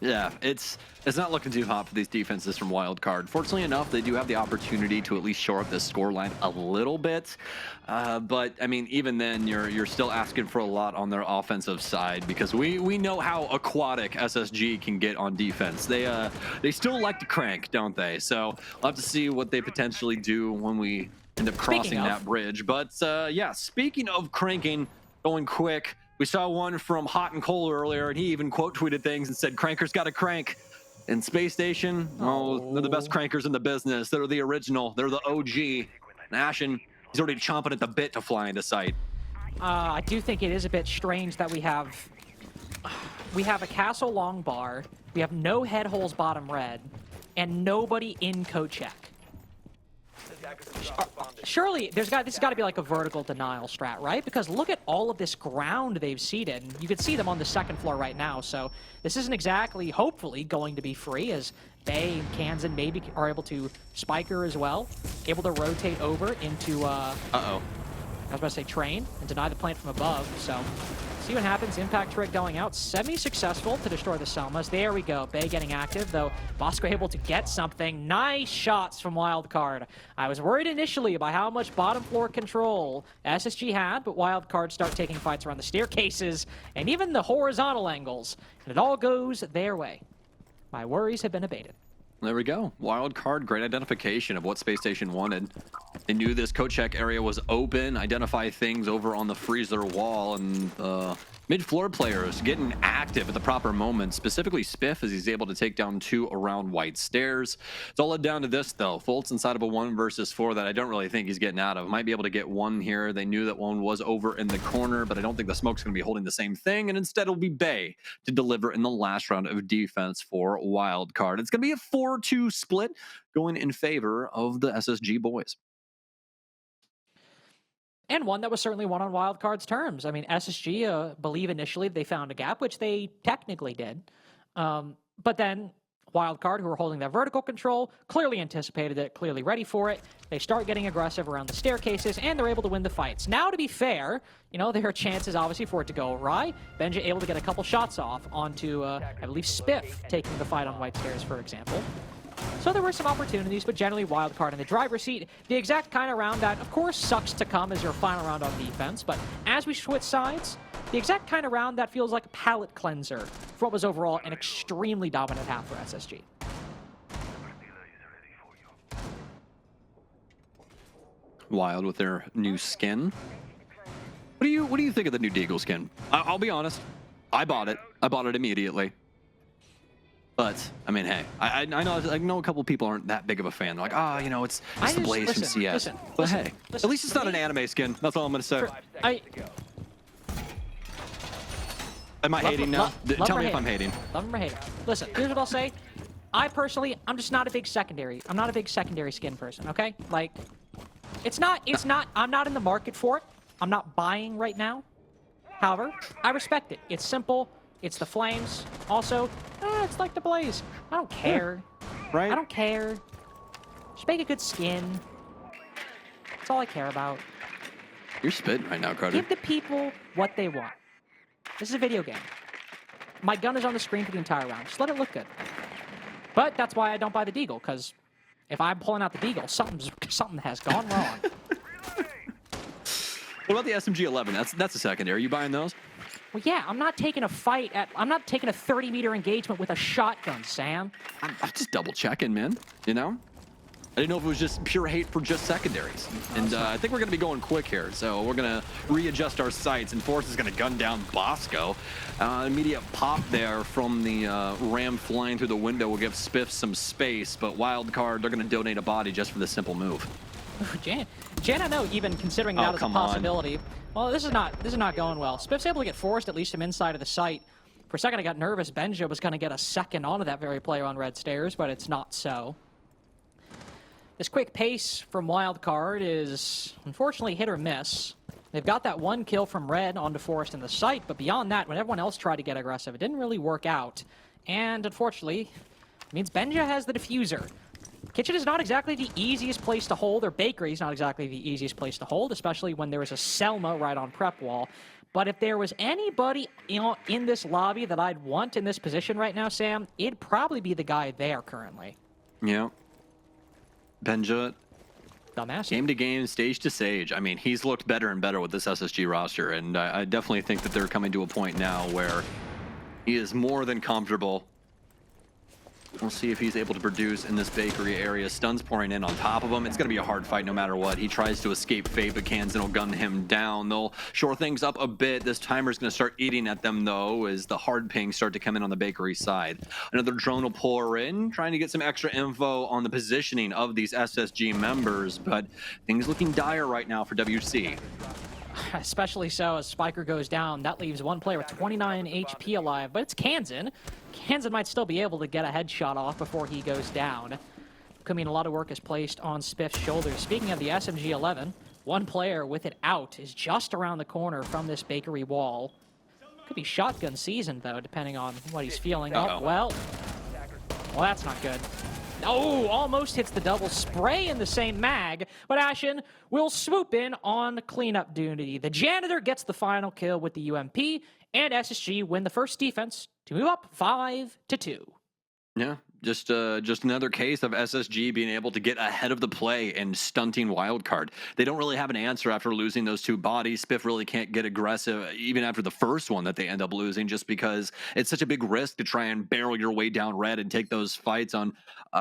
Yeah, it's not looking too hot for these defenses from Wildcard. Fortunately enough, they do have the opportunity to at least shore up this scoreline a little bit. But I mean, even then, you're still asking for a lot on their offensive side, because we know how aquatic SSG can get on defense. They still like to crank, don't they? So we'll have to see what they potentially do when we end up crossing that bridge. But yeah, speaking of cranking, going quick. We saw one from Hot and Cold earlier, and he even quote tweeted things and said, "Crankers got to crank." And Space Station, oh, they're the best crankers in the business. They're the original. They're the OG. And Ashen, he's already chomping at the bit to fly into sight. I do think it is a bit strange that we have a castle long bar. We have no head holes bottom red. and nobody in co-check. Surely this has got to be like a vertical denial strat, right? Because look at all of this ground they've seeded. You can see them on the second floor right now, so this isn't exactly, hopefully, going to be free, as Bay and Kansan maybe are able to Spiker as well, able to rotate over into, I was about to say train, and deny the plant from above, so see what happens. Impact Trig going out, semi-successful to destroy the Selmas. There we go, Bay getting active, though Bosco able to get something. Nice shots from Wildcard. I was worried initially about how much bottom floor control SSG had, but Wildcard start taking fights around the staircases and even the horizontal angles, and it all goes their way. My worries have been abated. There we go. Wildcard, great identification of what Spacestation wanted. They knew this coat check area was open, identify things over on the freezer wall, and mid-floor players getting active at the proper moment, specifically Spiff, as he's able to take down 2 around white stairs. It's all led down to this, though. Fultz inside of a 1 versus 4 that I don't really think he's getting out of. Might be able to get 1 here. They knew that 1 was over in the corner, but I don't think the smoke's going to be holding the same thing, and instead it'll be Bay to deliver in the last round of defense for Wildcard. It's going to be a 4-2 split going in favor of the SSG boys. And one that was certainly won on Wildcard's terms. I mean, SSG believe initially they found a gap, which they technically did. But then Wildcard, who were holding that vertical control, clearly anticipated it, clearly ready for it. They start getting aggressive around the staircases, and they're able to win the fights. Now, to be fair, you know, there are chances, obviously, for it to go awry. Benja able to get a couple shots off onto, I believe, Spiff taking the fight on white stairs, for example. So there were some opportunities, but generally Wildcard in the driver's seat. The exact kind of round that, of course, sucks to come as your final round on defense, but as we switch sides, the exact kind of round that feels like a palate cleanser for what was overall an extremely dominant half for SSG. Wild with their new skin. What do you think of the new Deagle skin? I'll be honest, I bought it. I bought it immediately. But I mean, hey, I know a couple people aren't that big of a fan. They're like, you know, it's the Blaze from CS. But hey, at least it's not an anime skin. That's all I'm gonna say. Am I hating now? Tell me if I'm hating. Love him or hate him. Listen, here's what I'll say. I'm just not a big secondary. I'm not a big secondary skin person. Okay, like, it's not. I'm not in the market for it. I'm not buying right now. However, I respect it. It's simple. It's the flames. Also, it's like the Blaze. I don't care. Right? I don't care. Just make a good skin. That's all I care about. You're spitting right now, Crowder. Give the people what they want. This is a video game. My gun is on the screen for the entire round. Just let it look good. But that's why I don't buy the Deagle, because if I'm pulling out the Deagle, something has gone wrong. What about the SMG-11? That's a secondary. Are you buying those? Well, yeah, I'm not taking a 30-meter engagement with a shotgun, Sam. I'm just double checking, man. You know? I didn't know if it was just pure hate for just secondaries. And I think we're going to be going quick here. So we're going to readjust our sights, and Force is going to gun down Bosco. Immediate pop there from the Ram flying through the window will give Spiff some space, but Wildcard, they're going to donate a body just for the simple move. Jan, I know, even considering that as a possibility. Well, this is not going well. Spiff's able to get forced, at least from inside of the site. For a second, I got nervous. Benja was going to get a second onto that very player on red stairs, but it's not so. This quick pace from Wildcard is unfortunately hit or miss. They've got that 1 kill from red onto Forest in the site, but beyond that, when everyone else tried to get aggressive, it didn't really work out. And unfortunately, it means Benja has the diffuser. Kitchen is not exactly the easiest place to hold, or Bakery is not exactly the easiest place to hold, especially when there is a Selma right on prep wall. But if there was anybody in this lobby that I'd want in this position right now, Sam, it'd probably be the guy there currently. Yeah. Benja, dumbass. game to game, stage to stage. I mean, he's looked better and better with this SSG roster, and I definitely think that they're coming to a point now where he is more than comfortable. We'll see if he's able to produce in this Bakery area. Stuns pouring in on top of him. It's going to be a hard fight no matter what. He tries to escape fate, but Kansan will gun him down. They'll shore things up a bit. This timer's going to start eating at them, though, as the hard pings start to come in on the Bakery side. Another drone will pour in, trying to get some extra info on the positioning of these SSG members, but things looking dire right now for WC. especially so as Spiker goes down. That leaves one player with 29 HP alive, but it's Kansan. Kansan might still be able to get a headshot off before he goes down. Could mean a lot of work is placed on Spiff's shoulders. Speaking of the SMG-11, one player with it out is just around the corner from this bakery wall. Could be shotgun season, though, depending on what he's feeling. Oh, well, that's not good. Oh, almost hits the double spray in the same mag, but Ashen will swoop in on cleanup duty. The janitor gets the final kill with the UMP, and SSG win the first defense to move up 5-2. Yeah, just another case of SSG being able to get ahead of the play and stunting Wildcard. They don't really have an answer after losing those two bodies. Spiff really can't get aggressive even after the first one that they end up losing, just because it's such a big risk to try and barrel your way down red and take those fights on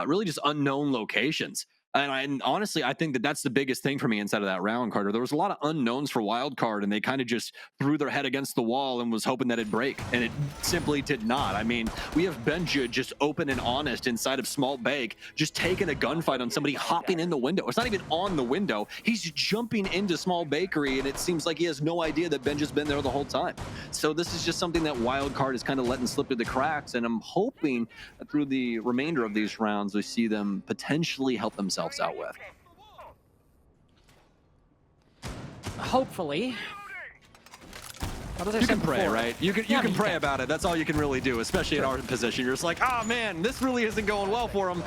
really just unknown locations. And honestly, I think that that's the biggest thing for me inside of that round, Carter. There was a lot of unknowns for Wildcard, and they kind of just threw their head against the wall and was hoping that it'd break, and it simply did not. I mean, we have Benja just open and honest inside of Small Bake, just taking a gunfight on somebody hopping in the window. It's not even on the window. He's jumping into Small Bakery, and it seems like he has no idea that Benja's been there the whole time. So this is just something that Wildcard is kind of letting slip through the cracks, and I'm hoping that through the remainder of these rounds, we see them potentially help themselves out with. Hopefully. You can pray, right? You can pray about it. That's all you can really do, especially in our position. You're just like, oh man, this really isn't going well for them.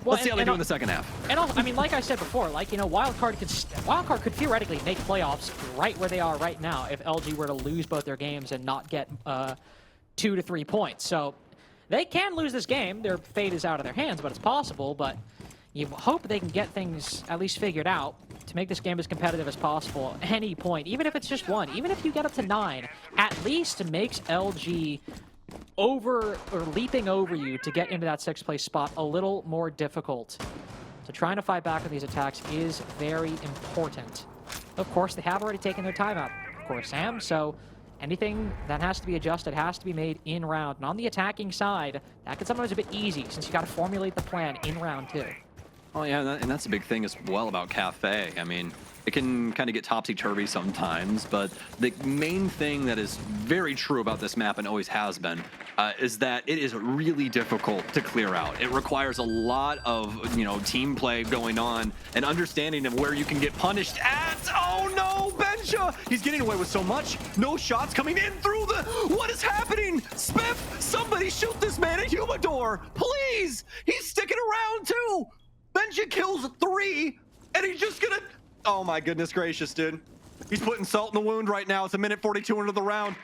Well, Let's see how they do in the second half. And also, I mean, like I said before, like, you know, Wildcard could theoretically make playoffs right where they are right now if LG were to lose both their games and not get 2 to 3 points. So they can lose this game. Their fate is out of their hands, but it's possible. But you hope they can get things at least figured out to make this game as competitive as possible at any point, even if it's just one. Even if you get up to 9, at least it makes LG over or leaping over you to get into that 6th place spot a little more difficult. So trying to fight back on these attacks is very important. Of course, they have already taken their time out, of course, Sam, so anything that has to be adjusted has to be made in round. And on the attacking side, that can sometimes be a bit easy since you got to formulate the plan in round 2. Oh yeah, and that's a big thing as well about Cafe. I mean, it can kind of get topsy-turvy sometimes, but the main thing that is very true about this map and always has been is that it is really difficult to clear out. It requires a lot of, you know, team play going on and understanding of where you can get punished at. Oh no, Benja! He's getting away with so much. No shots coming in through the... What is happening? Spiff, somebody shoot this man a humidor, please! He's sticking around too! Benja kills 3, and he's just gonna... Oh my goodness gracious, dude. He's putting salt in the wound right now. It's a minute 42 into the round.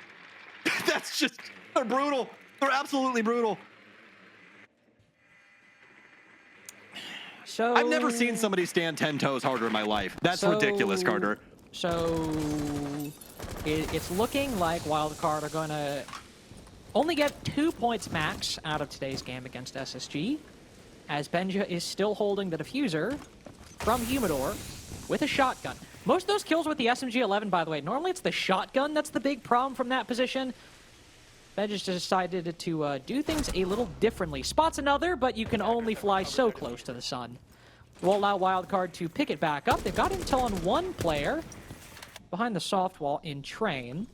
That's just... They're brutal. They're absolutely brutal. So I've never seen somebody stand 10 toes harder in my life. That's ridiculous, Carter. So it's looking like Wildcard are going to only get 2 points max out of today's game against SSG, as Benja is still holding the diffuser from Humidor with a shotgun. Most of those kills with the SMG-11, by the way, normally it's the shotgun that's the big problem from that position. Benja's decided to do things a little differently. Spots another, but you can only fly so close to the sun. Will allow Wildcard to pick it back up. They've got intel on one player behind the soft wall in Train.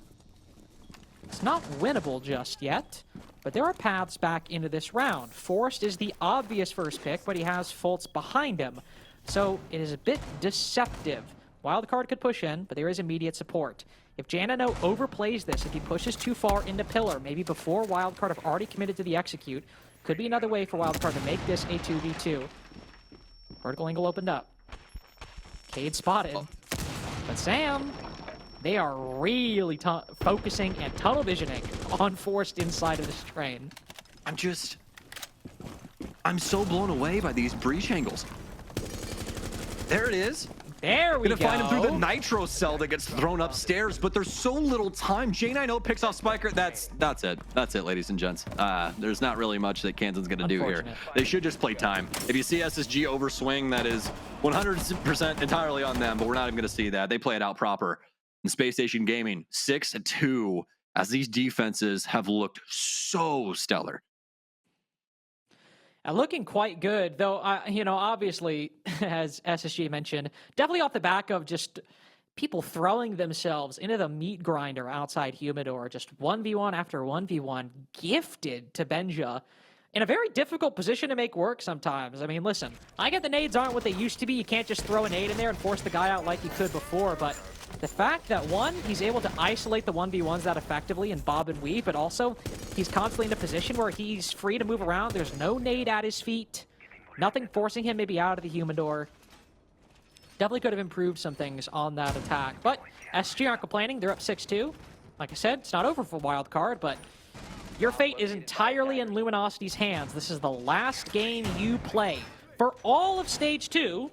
It's not winnable just yet, but there are paths back into this round. Forrest is the obvious first pick, but he has Fultz behind him. So it is a bit deceptive. Wildcard could push in, but there is immediate support. If Janano overplays this, if he pushes too far into Pillar, maybe before Wildcard have already committed to the execute, could be another way for Wildcard to make this a 2v2. Vertical angle opened up. Cade spotted. But Sam, they are really focusing and tunnel visioning on Forrest inside of this Train. I'm so blown away by these breach angles. There it is. There we go. Gonna find him through the nitro cell that gets thrown upstairs, but there's so little time. J90 picks off Spiker. That's it. That's it, ladies and gents. There's not really much that Kansan's gonna do here. They should just play time. If you see SSG overswing, that is 100% entirely on them, but we're not even gonna see that. They play it out proper. And Spacestation Gaming, 6-2, as these defenses have looked so stellar. Looking quite good, though, you know, obviously, as SSG mentioned, definitely off the back of just people throwing themselves into the meat grinder outside Humidor, just 1v1 after 1v1, gifted to Benja in a very difficult position to make work sometimes. I mean, listen, I get the nades aren't what they used to be. You can't just throw a nade in there and force the guy out like you could before, but the fact that, one, he's able to isolate the 1v1s that effectively and bob and weave, but also he's constantly in a position where he's free to move around. There's no nade at his feet. Nothing forcing him maybe out of the Humidor. Definitely could have improved some things on that attack. But SG aren't complaining. They're up 6-2. Like I said, it's not over for Wildcard, but your fate is entirely in Luminosity's hands. This is the last game you play for all of Stage 2.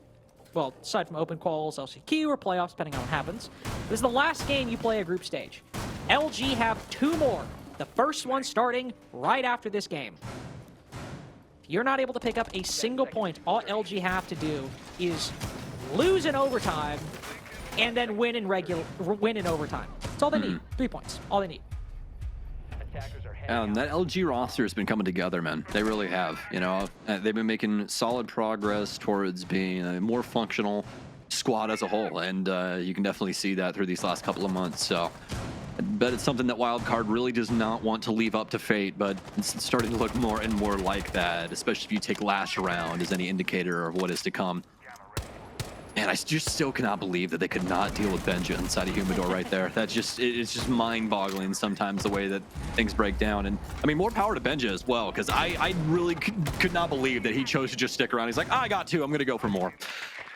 Well, aside from open quals, LCQ, or playoffs, depending on what happens. This is the last game you play a group stage. LG have 2 more. The first one starting right after this game. If you're not able to pick up a single point, all LG have to do is lose in overtime and then win in overtime. That's all they need. 3 points. All they need. And that LG roster has been coming together, man. They really have. You know, they've been making solid progress towards being a more functional squad as a whole, and you can definitely see that through these last couple of months. So I bet it's something that Wildcard really does not want to leave up to fate, but it's starting to look more and more like that, especially if you take last round as any indicator of what is to come. And I just still cannot believe that they could not deal with Benja inside of Humidor right there. That's just, it's just mind-boggling sometimes the way that things break down. And I mean, more power to Benja as well, because I really could not believe that he chose to just stick around. He's like, I got 2, I'm gonna go for more.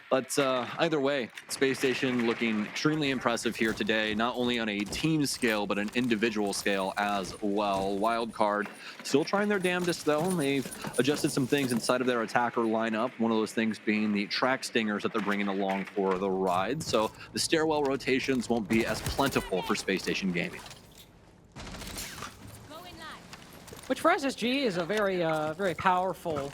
But either way, Spacestation looking extremely impressive here today, not only on a team scale, but an individual scale as well. Wildcard still trying their damnedest, though. They've adjusted some things inside of their attacker lineup, one of those things being the track stingers that they're bringing along for the ride. So the stairwell rotations won't be as plentiful for Spacestation Gaming. Which for SSG is a very powerful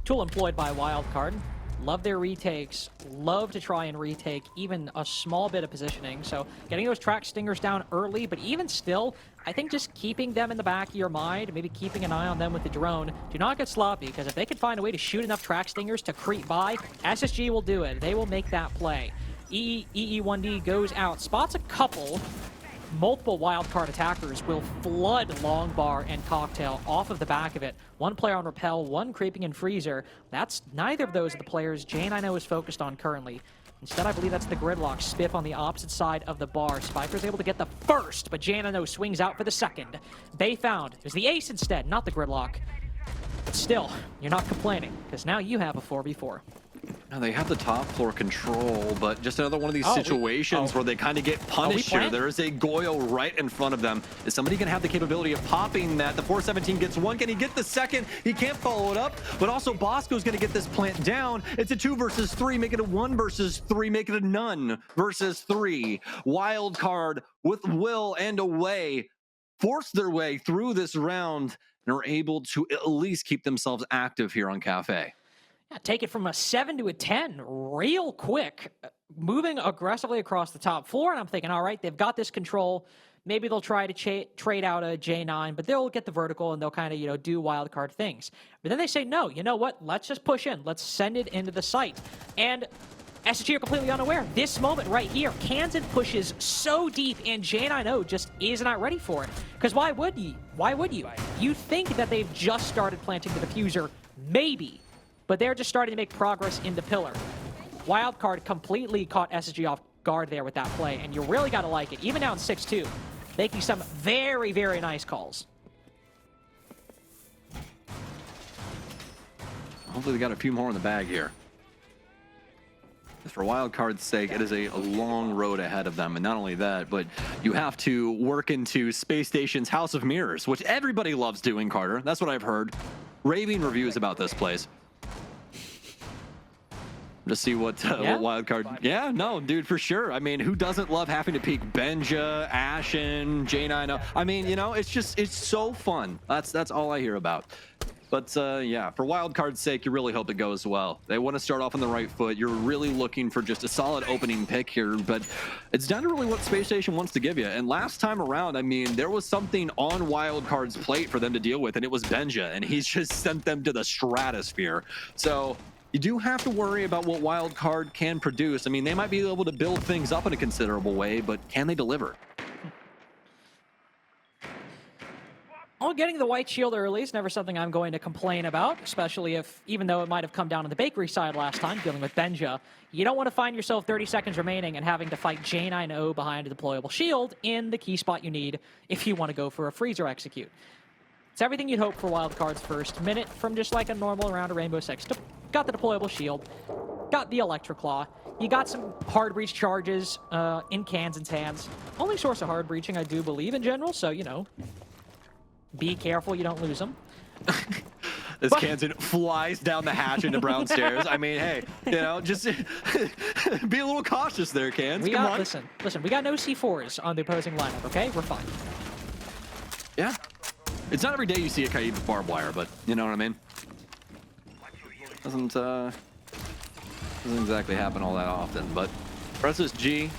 tool employed by Wildcard. Love their retakes, love to try and retake even a small bit of positioning. So getting those track stingers down early, but even still, I think just keeping them in the back of your mind, maybe keeping an eye on them with the drone. Do not get sloppy, because if they can find a way to shoot enough track stingers to creep by, SSG will do it. They will make that play. EE1D goes out, spots a couple. Multiple Wildcard attackers will flood Long Bar and Cocktail off of the back of it. One player on Repel, one creeping in Freezer. That's neither of those are the players J9O is focused on currently. Instead, I believe that's the Gridlock. Spiff on the opposite side of the bar. Spiker's able to get the first, but J9O swings out for the second. Bay found. It was the ace instead, not the Gridlock. But still, you're not complaining, because now you have a 4v4. Now they have the top floor control, but just another one of these situations where they kind of get punished here. There is a Goyo right in front of them. Is somebody going to have the capability of popping that? The 417 gets one. Can he get the second? He can't follow it up, but also Bosco's going to get this plant down. It's a 2 versus 3, make it a 1 versus 3, make it a none versus 3. Wildcard with will and a way force their way through this round and are able to at least keep themselves active here on Cafe. Yeah, take it from a 7 to a 10 real quick, moving aggressively across the top floor. And I'm thinking, all right, they've got this control. Maybe they'll try to trade out a J9, but they'll get the vertical and they'll kind of, do Wildcard things. But then they say, no, you know what? Let's just push in. Let's send it into the site. And SSG are completely unaware. This moment right here, Kansan pushes so deep, and J9O just is not ready for it. Because why would you? Why would you? You think that they've just started planting the diffuser, maybe, but they're just starting to make progress into Pillar. Wildcard completely caught SSG off guard there with that play, and you really got to like it. Even down 6-2, making some very, very nice calls. Hopefully we got a few more in the bag here. For Wildcard's sake, it is a long road ahead of them. And not only that, but you have to work into Space Station's House of Mirrors, which everybody loves doing, Carter. That's what I've heard. Raving reviews about this place. To see what Wildcard... Yeah, no, dude, for sure. I mean, who doesn't love having to peek Benja, Ashen, J9O? I mean, it's so fun. That's all I hear about. But yeah, for Wildcard's sake, you really hope it goes well. They want to start off on the right foot. You're really looking for just a solid opening pick here, but it's down to really what Space Station wants to give you. And last time around, I mean, there was something on Wildcard's plate for them to deal with, and it was Benja, and he's just sent them to the stratosphere. So you do have to worry about what Wildcard can produce. I mean, they might be able to build things up in a considerable way, but can they deliver? Well, getting the white shield early is never something I'm going to complain about, especially if, even though it might have come down on the bakery side last time, dealing with Benja, you don't want to find yourself 30 seconds remaining and having to fight J9O behind a deployable shield in the key spot you need if you want to go for a freezer execute. It's everything you'd hope for Wildcard's first minute from just like a normal round of Rainbow Six. Got the deployable shield, got the Electroclaw, you got some hard breach charges in Kansan's hands. Only source of hard breaching, I do believe, in general, so, you know, be careful you don't lose them. As Kansan flies down the hatch into brown stairs. I mean, hey, you know, just be a little cautious there, Kans. Come on. Listen, we got no C4s on the opposing lineup, okay? We're fine. Yeah. It's not every day you see a Kaid with barbed wire, but you know what I mean? Doesn't exactly happen all that often, but for SSG,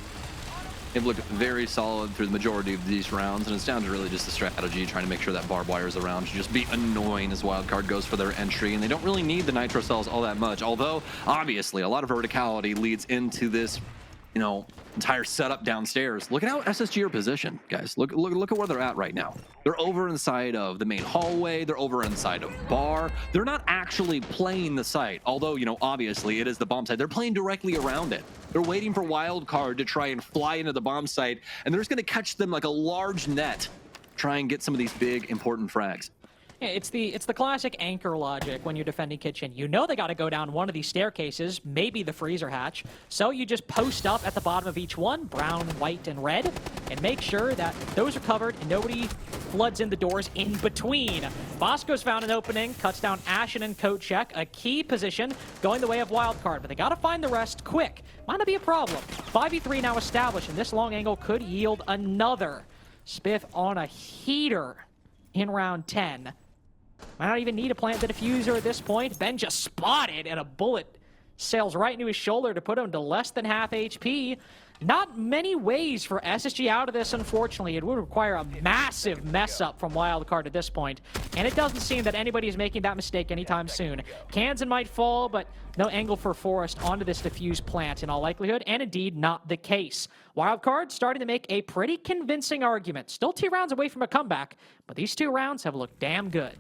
they've looked very solid through the majority of these rounds, and it's down to really just the strategy, trying to make sure that barbed wire is around to just be annoying as Wildcard goes for their entry, and they don't really need the nitro cells all that much, although obviously a lot of verticality leads into this, you know, entire setup downstairs. Look at how SSG are positioned, guys. Look at where they're at right now. They're over inside of the main hallway. They're over inside of bar. They're not actually playing the site, although, you know, obviously it is the bomb site. They're playing directly around it. They're waiting for Wildcard to try and fly into the bomb site, and they're just going to catch them like a large net, try and get some of these big, important frags. Yeah, it's the classic anchor logic when you're defending kitchen. You know they got to go down one of these staircases, maybe the freezer hatch. So you just post up at the bottom of each one, brown, white, and red, and make sure that those are covered and nobody floods in the doors in between. Bosco's found an opening, cuts down Ashen and Coat Check, a key position going the way of Wildcard, but they got to find the rest quick. Might not be a problem. 5v3 now established, and this long angle could yield another spiff on a heater in round 10. Might not even need to plant the diffuser at this point. Ben just spotted, and a bullet sails right into his shoulder to put him to less than half HP. Not many ways for SSG out of this, unfortunately. It would require a massive mess up from Wildcard at this point, and it doesn't seem that anybody is making that mistake anytime soon. Kansan might fall, but no angle for Forest onto this diffuse plant in all likelihood, and indeed not the case. Wildcard starting to make a pretty convincing argument. Still 2 rounds away from a comeback, but these 2 rounds have looked damn good.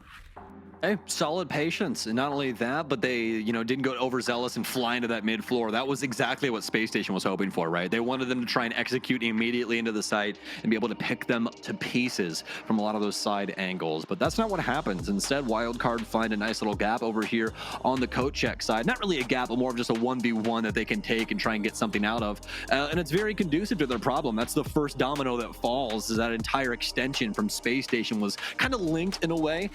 Hey, solid patience, and not only that, but they, you know, didn't go overzealous and fly into that mid floor. That was exactly what Spacestation was hoping for, right? They wanted them to try and execute immediately into the site and be able to pick them to pieces from a lot of those side angles, but that's not what happens. Instead, Wildcard find a nice little gap over here on the Coat Check side. Not really a gap, but more of just a 1v1 that they can take and try and get something out of, and it's very conducive to their problem. That's the first domino that falls, is that entire extension from Spacestation was kind of linked in a way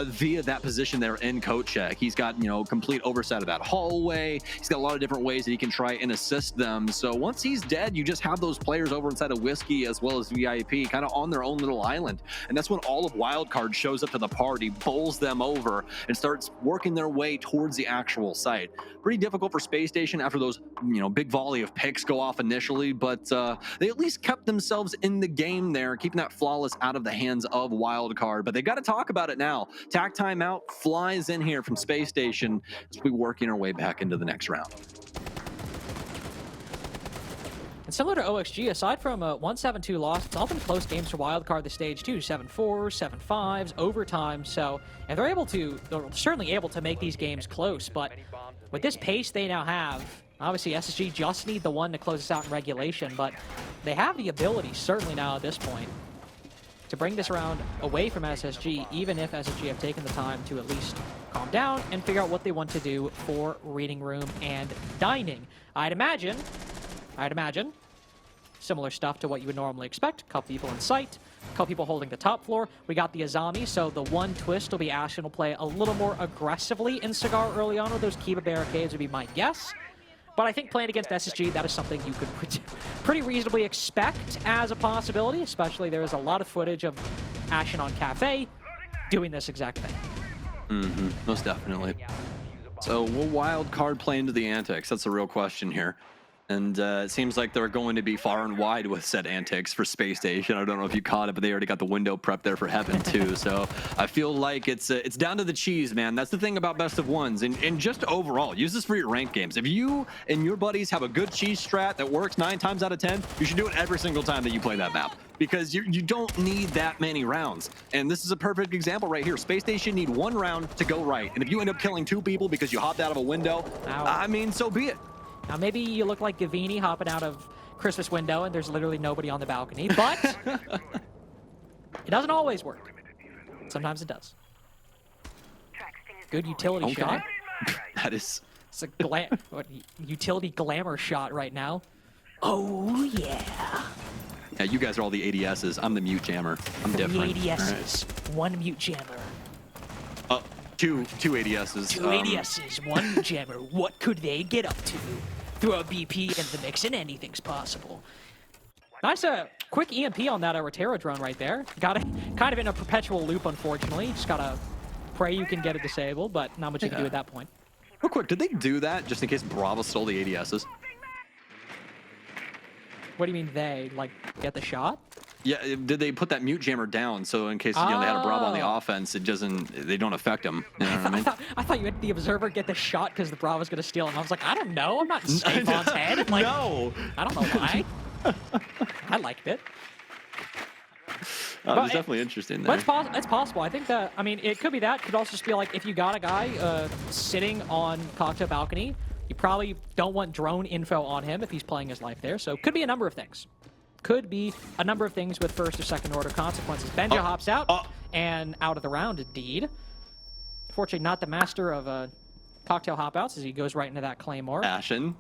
via that position there in Coat Check. He's got, you know, complete oversight of that hallway. He's got a lot of different ways that he can try and assist them. So once he's dead, you just have those players over inside of Whiskey as well as VIP kind of on their own little island. And that's when all of Wildcard shows up to the party, bowls them over, and starts working their way towards the actual site. Pretty difficult for Spacestation after those, you know, big volley of picks go off initially, but they at least kept themselves in the game there, keeping that flawless out of the hands of Wildcard. But they got to talk about it now. Tack timeout flies in here from Spacestation as we working our way back into the next round. And similar to OXG, aside from a 1-7-2 loss, it's all been close games for Wildcard this stage too. 7-4s, 7-5s, overtime. So if they're able to, they're certainly able to make these games close. But with this pace they now have, obviously SSG just need the one to close us out in regulation. But they have the ability, certainly now at this point, to bring this round away from SSG, even if SSG have taken the time to at least calm down and figure out what they want to do for reading room and dining. I'd imagine, similar stuff to what you would normally expect. A couple people in sight, a couple people holding the top floor. We got the Azami, so the one twist will be Ashen will play a little more aggressively in Cigar early on with those Kiba barricades would be my guess. But I think playing against SSG, that is something you could pretty reasonably expect as a possibility, especially there is a lot of footage of Ashen on Cafe doing this exact thing. Most definitely. So will Wildcard play into the antics? That's the real question here. And it seems like they're going to be far and wide with said antics for Space Station. I don't know if you caught it, but they already got the window prep there for Heaven too. So I feel like it's down to the cheese, man. That's the thing about best of ones. And just overall, use this for your ranked games. If you and your buddies have a good cheese strat that works 9 times out of 10, you should do it every single time that you play that map. Because you don't need that many rounds. And this is a perfect example right here. Space Station need 1 round to go right. And if you end up killing 2 people because you hopped out of a window, I mean, so be it. Now, maybe you look like Gavini hopping out of Christmas window and there's literally nobody on the balcony, but it doesn't always work. Sometimes it does. Good utility shot. That is... It's a utility glamour shot right now. Oh, yeah. Yeah, you guys are all the ADSs. I'm the mute jammer. I'm different. 3 ADSs, 1 mute jammer. Oh, two ADSs. 2 ADSs, 1 mute jammer. What could they get up to? Throw a BP into the mix and anything's possible. Nice quick EMP on that Rotero drone right there. Got it kind of in a perpetual loop, unfortunately. Just gotta pray you can get it disabled, but not much you can do at that point. Real quick, did they do that just in case Bravo stole the ADSs? What do you mean they? Like, get the shot? Yeah, did they put that mute jammer down so in case they had a Bravo on the offense, they don't affect them? You know what I mean? I thought you had the observer get the shot because the Bravo's gonna steal him. I was like, I don't know. I'm not in Stefan's head. Like, no. I don't know why. I liked it. It was definitely interesting there. But it's possible. I think that, I mean, it could be that. It could also just be like, if you got a guy sitting on Cocktail Balcony, you probably don't want drone info on him if he's playing his life there. So it could be a number of things. Could be a number of things with first or second order consequences. Benja hops out and out of the round indeed. Fortunately, not the master of cocktail hop outs as he goes right into that Claymore. Ashen.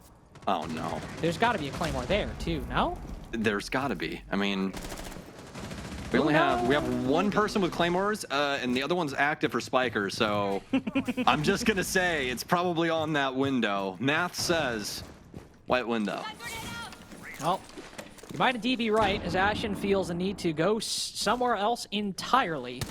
Oh no. There's got to be a Claymore there too, no? There's got to be. I mean, we have 1 person with Claymores and the other one's active for Spiker. So I'm just gonna say it's probably on that window. Math says white window. Well, you might indeed be right, as Ashen feels the need to go somewhere else entirely.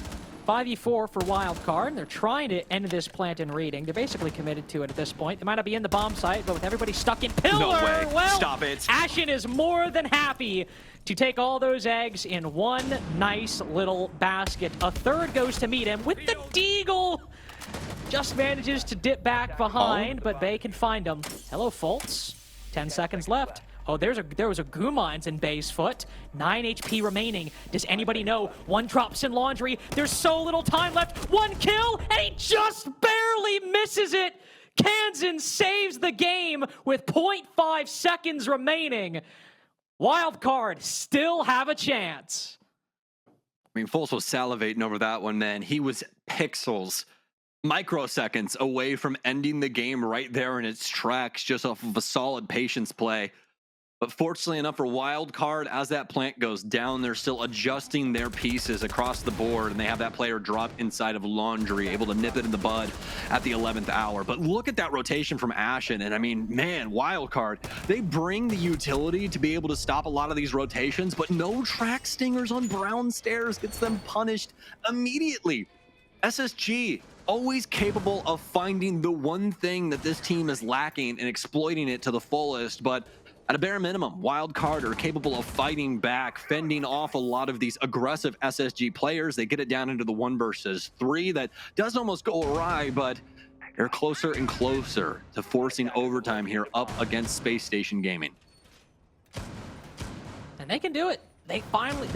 5v4 for Wildcard, and they're trying to end this plant in reading. They're basically committed to it at this point. They might not be in the bomb site, but with everybody stuck in pillar, No way. well, Stop it. Ashen is more than happy to take all those eggs in one nice little basket. A third goes to meet him with the Deagle. Just manages to dip back behind, but Bay can find him. Hello, Fultz. 10 seconds left. Oh, there was a Gumines in Bay's foot. 9 HP remaining. Does anybody know? 1 drops in laundry. There's so little time left. 1 kill, and he just barely misses it. Kansan saves the game with 0.5 seconds remaining. Wildcard still have a chance. I mean, Foles was salivating over that one, man. He was pixels, microseconds away from ending the game right there in its tracks, just off of a solid patience play. But fortunately enough for Wildcard, as that plant goes down, they're still adjusting their pieces across the board, and they have that player drop inside of Laundry, able to nip it in the bud at the 11th hour. But look at that rotation from Ashen, and I mean, man, Wildcard, they bring the utility to be able to stop a lot of these rotations, but no track stingers on Brown Stairs gets them punished immediately. SSG, always capable of finding the one thing that this team is lacking and exploiting it to the fullest, but at a bare minimum, Wildcard are capable of fighting back, fending off a lot of these aggressive SSG players. They get it down into the 1 versus 3. That does almost go awry, but they're closer and closer to forcing overtime here up against Space Station Gaming. And they can do it. They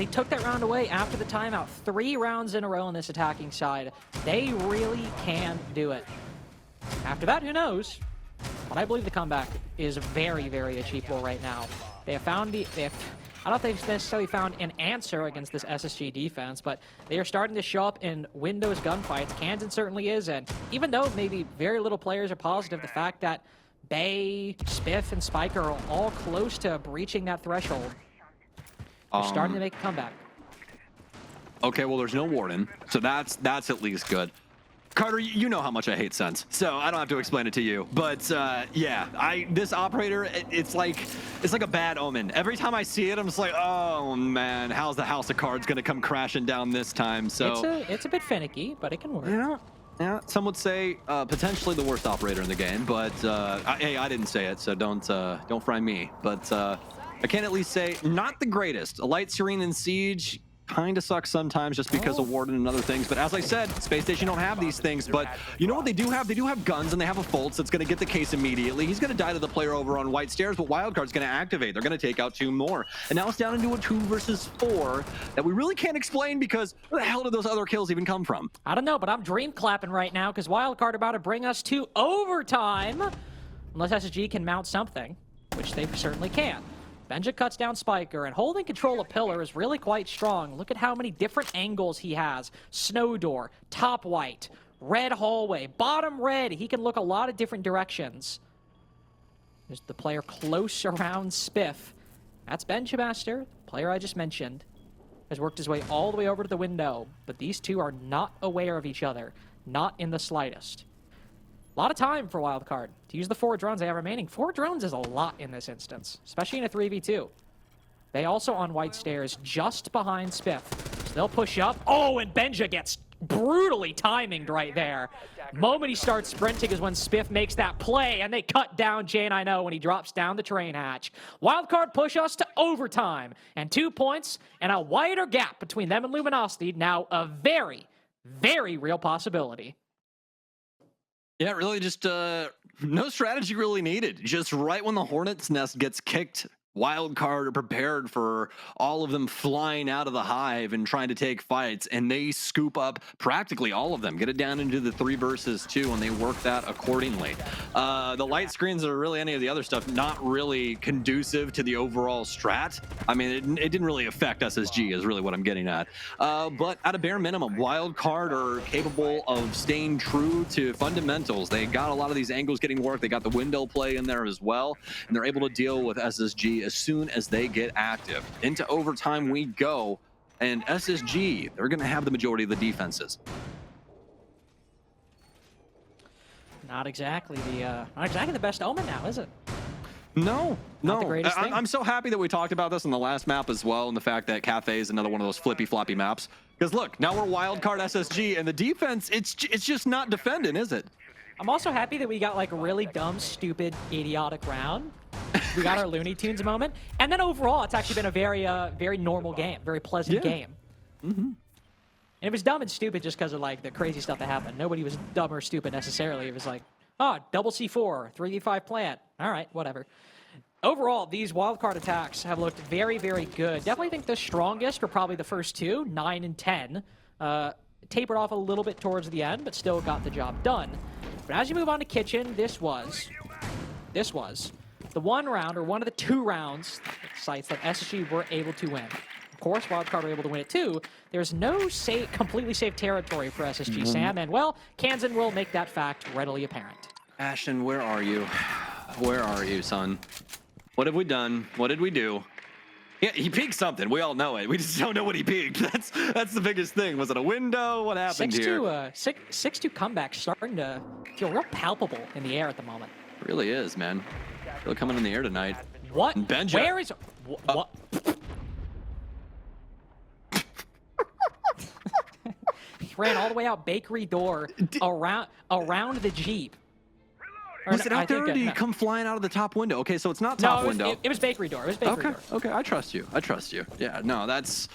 took that round away after the timeout. 3 rounds in a row on this attacking side. They really can do it. After that, who knows? But I believe the comeback is very, very achievable right now. They have found I don't think they've necessarily found an answer against this SSG defense, but they are starting to show up in Windows gunfights. Kansan certainly is, and even though maybe very little players are positive, the fact that Bay, Spiff, and Spiker are all close to breaching that threshold, they're starting to make a comeback. Okay, well, there's no Warden, so that's at least good. Carter, you know how much I hate Sense, so I don't have to explain it to you. But yeah, this operator, it's like a bad omen. Every time I see it, I'm just like, oh man, how's the House of Cards gonna come crashing down this time? So it's a bit finicky, but it can work. Yeah. Yeah, some would say potentially the worst operator in the game, but hey, I didn't say it, so don't fry me. But I can at least say not the greatest. A light Serene in Siege kind of sucks sometimes just because of Warden and other things. But as I said, Spacestation don't have these things. But you know what they do have? They do have guns, and they have a Fultz that's going to get the case immediately. He's going to die to the player over on White Stairs, but Wildcard's going to activate. They're going to take out 2 more. And now it's down into a 2 versus 4 that we really can't explain because where the hell did those other kills even come from? I don't know, but I'm dream clapping right now because Wildcard about to bring us to overtime. Unless SSG can mount something, which they certainly can. Benja cuts down Spiker, and holding control of Pillar is really quite strong. Look at how many different angles he has. Snow door, top white, red hallway, bottom red. He can look a lot of different directions. There's the player close around Spiff. That's Benja Master, the player I just mentioned. Has worked his way all the way over to the window, but these two are not aware of each other. Not in the slightest. A lot of time for Wildcard to use the 4 drones they have remaining. 4 drones is a lot in this instance, especially in a 3v2. They also on White Stairs, just behind Spiff. So they'll push up. Oh, and Benja gets brutally timinged right there. Moment he starts sprinting is when Spiff makes that play, and they cut down J9O when he drops down the train hatch. Wildcard push us to overtime, and 2 points and a wider gap between them and Luminosity. Now a very, very real possibility. Yeah, really just no strategy really needed. Just right when the Hornet's Nest gets kicked, Wildcard are prepared for all of them flying out of the hive and trying to take fights, and they scoop up practically all of them, get it down into the 3 versus 2, and they work that accordingly. The light screens or really any of the other stuff not really conducive to the overall strat. I mean, it didn't really affect SSG is really what I'm getting at. But at a bare minimum, Wildcard are capable of staying true to fundamentals. They got a lot of these angles getting worked. They got the window play in there as well, and they're able to deal with SSG as soon as they get active. Into overtime we go, and SSG, they're going to have the majority of the defenses. Not exactly the best omen now, is it? No. Not the greatest thing. I'm so happy that we talked about this in the last map as well, and the fact that Cafe is another one of those flippy floppy maps. Because look, now we're Wildcard SSG, and the defense, it's just not defending, is it? I'm also happy that we got like a really dumb, stupid, idiotic round. We got our Looney Tunes moment. And then overall, it's actually been a very normal game, very pleasant game. And it was dumb and stupid just because of like the crazy stuff that happened. Nobody was dumb or stupid necessarily. It was like, oh, double C4, 3v5 plant. All right, whatever. Overall, these wildcard attacks have looked very, very good. Definitely think the strongest were probably the first 2, 9 and 10. Tapered off a little bit towards the end, but still got the job done. But as you move on to Kitchen, this was the one round, or one of the 2 rounds, sites that SSG were able to win. Of course, Wildcard were able to win it too. There's no completely safe territory for SSG, Sam, and well, Kansan will make that fact readily apparent. Ashton, where are you? Where are you, son? What have we done? What did we do? Yeah, he peeked something. We all know it. We just don't know what he peeked. That's the biggest thing. Was it a window? What happened here? 6-2 comeback starting to feel real palpable in the air at the moment. It really is, man. Really coming in the air tonight. What? Benja. Where is... What? He ran all the way out bakery door around the Jeep. Was it out there, or did he come flying out of the top window? Okay, so it's not top window. It was bakery door. It was bakery door. Okay, I trust you. I trust you. Yeah, no, that's...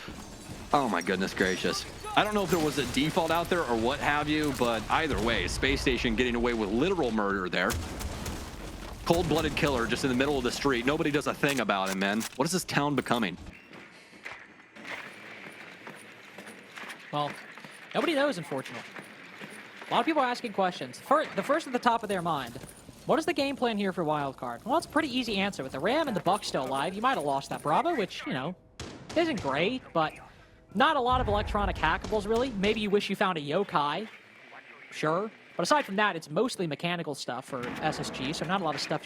Oh my goodness gracious. I don't know if there was a default out there or what have you, but either way, Spacestation getting away with literal murder there. Cold-blooded killer just in the middle of the street. Nobody does a thing about him, man. What is this town becoming? Well, nobody knows, unfortunately. A lot of people are asking questions. The first at the top of their mind, what is the game plan here for Wildcard? Well, it's a pretty easy answer. With the Ram and the Buck still alive, you might have lost that Bravo, which, you know, isn't great, but not a lot of electronic hackables, really. Maybe you wish you found a Yokai. Sure. But aside from that, it's mostly mechanical stuff for SSG, so not a lot of stuff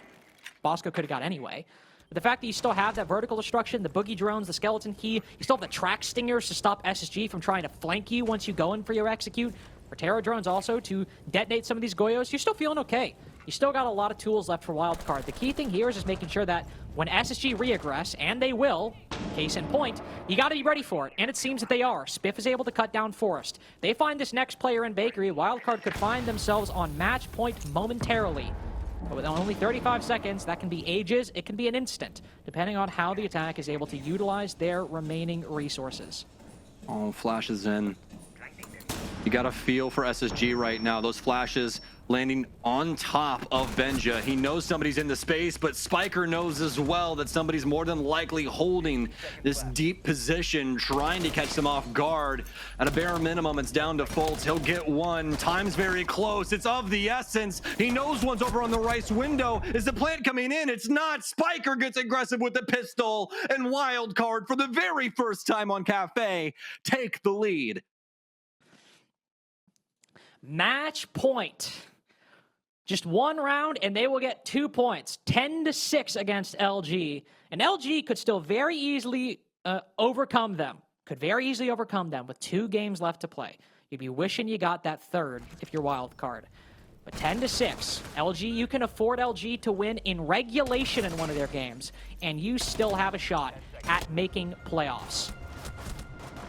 Bosco could have got anyway. But the fact that you still have that vertical destruction, the boogie drones, the skeleton key, you still have the track stingers to stop SSG from trying to flank you once you go in for your execute. For Terror drones also to detonate some of these Goyos, you're still feeling okay. You still got a lot of tools left for Wildcard. The key thing here is just making sure that when SSG reaggress, and they will, Case in point, you got to be ready for it, and it seems that they are. Spiff is able to cut down Forest. They find this next player in Bakery. Wildcard could find themselves on match point momentarily. But with only 35 seconds, that can be ages, it can be an instant, depending on how the attack is able to utilize their remaining resources. Oh, flashes in. You got a feel for SSG right now. Those flashes landing on top of Benja. He knows somebody's in the space, but Spiker knows as well that somebody's more than likely holding this deep position, trying to catch them off guard. At a bare minimum, it's down to Fultz. He'll get one. Time's very close. It's of the essence. He knows one's over on the right window. Is the plant coming in? It's not. Spiker gets aggressive with the pistol, and Wildcard, for the very first time on Cafe, take the lead. Match point. Just one round, and they will get 2 points. 10-6 against LG. And LG could still very easily overcome them. Could very easily overcome them with 2 games left to play. You'd be wishing you got that third if you're Wildcard. But 10-6. LG, you can afford LG to win in regulation in one of their games, and you still have a shot at making playoffs.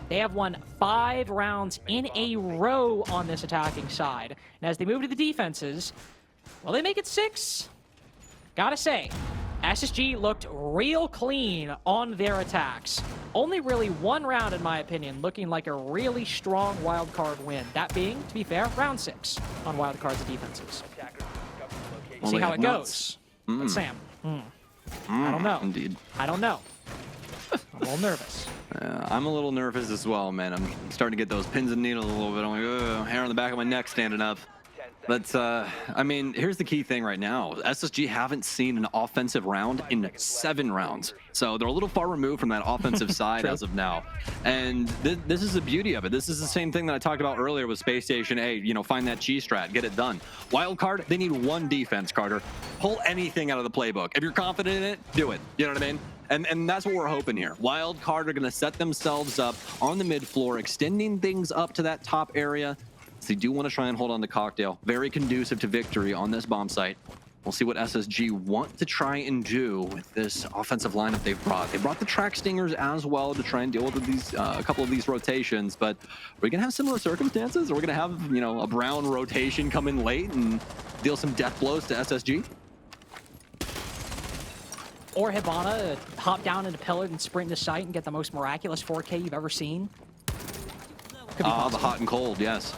They have won 5 rounds in a row on this attacking side. And as they move to the defenses, will they make it 6? Gotta say, SSG looked real clean on their attacks. Only really 1 round, in my opinion, looking like a really strong Wildcard win. That being, to be fair, round 6 on Wildcard's defenses. See how it goes. But Sam, I don't know. Indeed. I don't know. I'm a little nervous. I'm a little nervous as well, man. I'm starting to get those pins and needles a little bit. I'm like, hair on the back of my neck standing up. But, I mean, here's the key thing right now. SSG haven't seen an offensive round in 7 rounds. So they're a little far removed from that offensive side as of now. And this is the beauty of it. This is the same thing that I talked about earlier with Spacestation. Hey, you know, find that cheese strat, get it done. Wildcard, they need 1 defense, Carter. Pull anything out of the playbook. If you're confident in it, do it. You know what I mean? And that's what we're hoping here. Wildcard are going to set themselves up on the mid floor, extending things up to that top area. So they do want to try and hold on to Cocktail. Very conducive to victory on this bomb site. We'll see what SSG want to try and do with this offensive lineup they've brought. They brought the track stingers as well to try and deal with these a couple of these rotations. But are we going to have similar circumstances? Are we going to have, you know, a Brown rotation come in late and deal some death blows to SSG? Or Hibana hop down into pillar and sprint to site and get the most miraculous 4K you've ever seen. Could be the hot and cold, yes.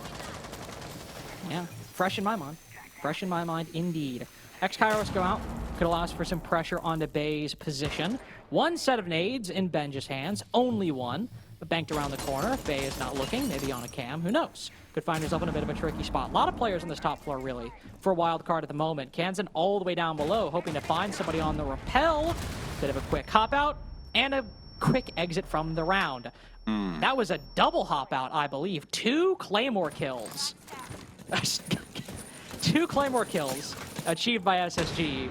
Yeah, fresh in my mind. Fresh in my mind, indeed. X-Kairos go out. Could allow us for some pressure onto Bay's position. 1 set of nades in Benja's hands. Only 1. But banked around the corner. Bay is not looking. Maybe on a cam. Who knows? Could find herself in a bit of a tricky spot. A lot of players on this top floor, really, for Wildcard at the moment. Kansan all the way down below, hoping to find somebody on the rappel. Bit of a quick hop out. And a quick exit from the round. That was a double hop out, I believe. 2 Claymore kills. 2 Claymore kills achieved by SSG.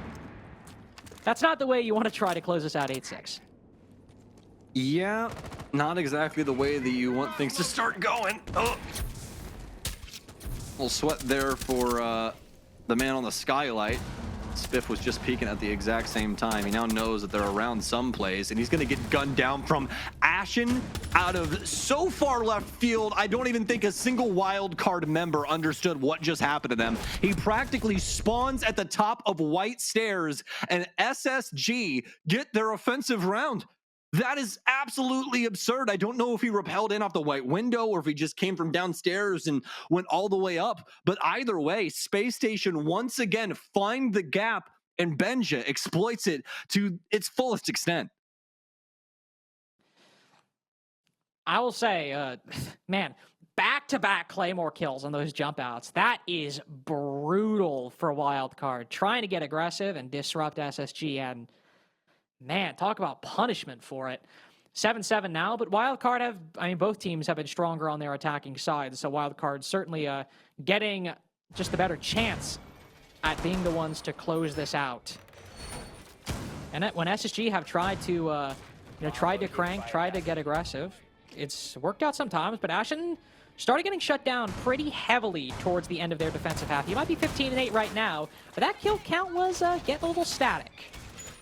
That's not the way you want to try to close this out 8-6. Yeah, not exactly the way that you want things to start going. Oh. Little sweat there for the man on the skylight. Spiff was just peeking at the exact same time. He now knows that they're around some place, and he's going to get gunned down from Ashen out of so far left field. I don't even think a single Wildcard member understood what just happened to them. He practically spawns at the top of White Stairs, and SSG get their offensive round. That is absolutely absurd. I don't know if he rappelled in off the white window or if he just came from downstairs and went all the way up. But either way, Spacestation once again find the gap, and Benja exploits it to its fullest extent. I will say, man, back-to-back Claymore kills on those jump outs. That is brutal for Wildcard. Trying to get aggressive and disrupt SSG, and man, talk about punishment for it. 7-7 now, but Wildcard have, I mean, both teams have been stronger on their attacking side, so Wildcard certainly getting just a better chance at being the ones to close this out. And when SSG have tried to, tried to crank, tried to get aggressive, it's worked out sometimes, but Ashen started getting shut down pretty heavily towards the end of their defensive half. He might be 15-8 right now, but that kill count was getting a little static.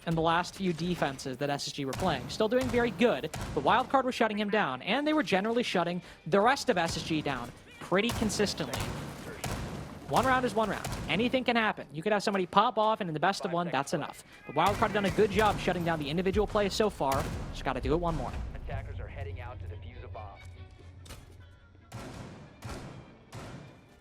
in the last few defenses that SSG were playing. Still doing very good, but Wildcard was shutting him down, and they were generally shutting the rest of SSG down pretty consistently. One round is one round. Anything can happen. You could have somebody pop off, and in the best of one, that's enough. But Wildcard have done a good job shutting down the individual plays so far. Just got to do it one more. Attackers are heading out to defuse a bomb.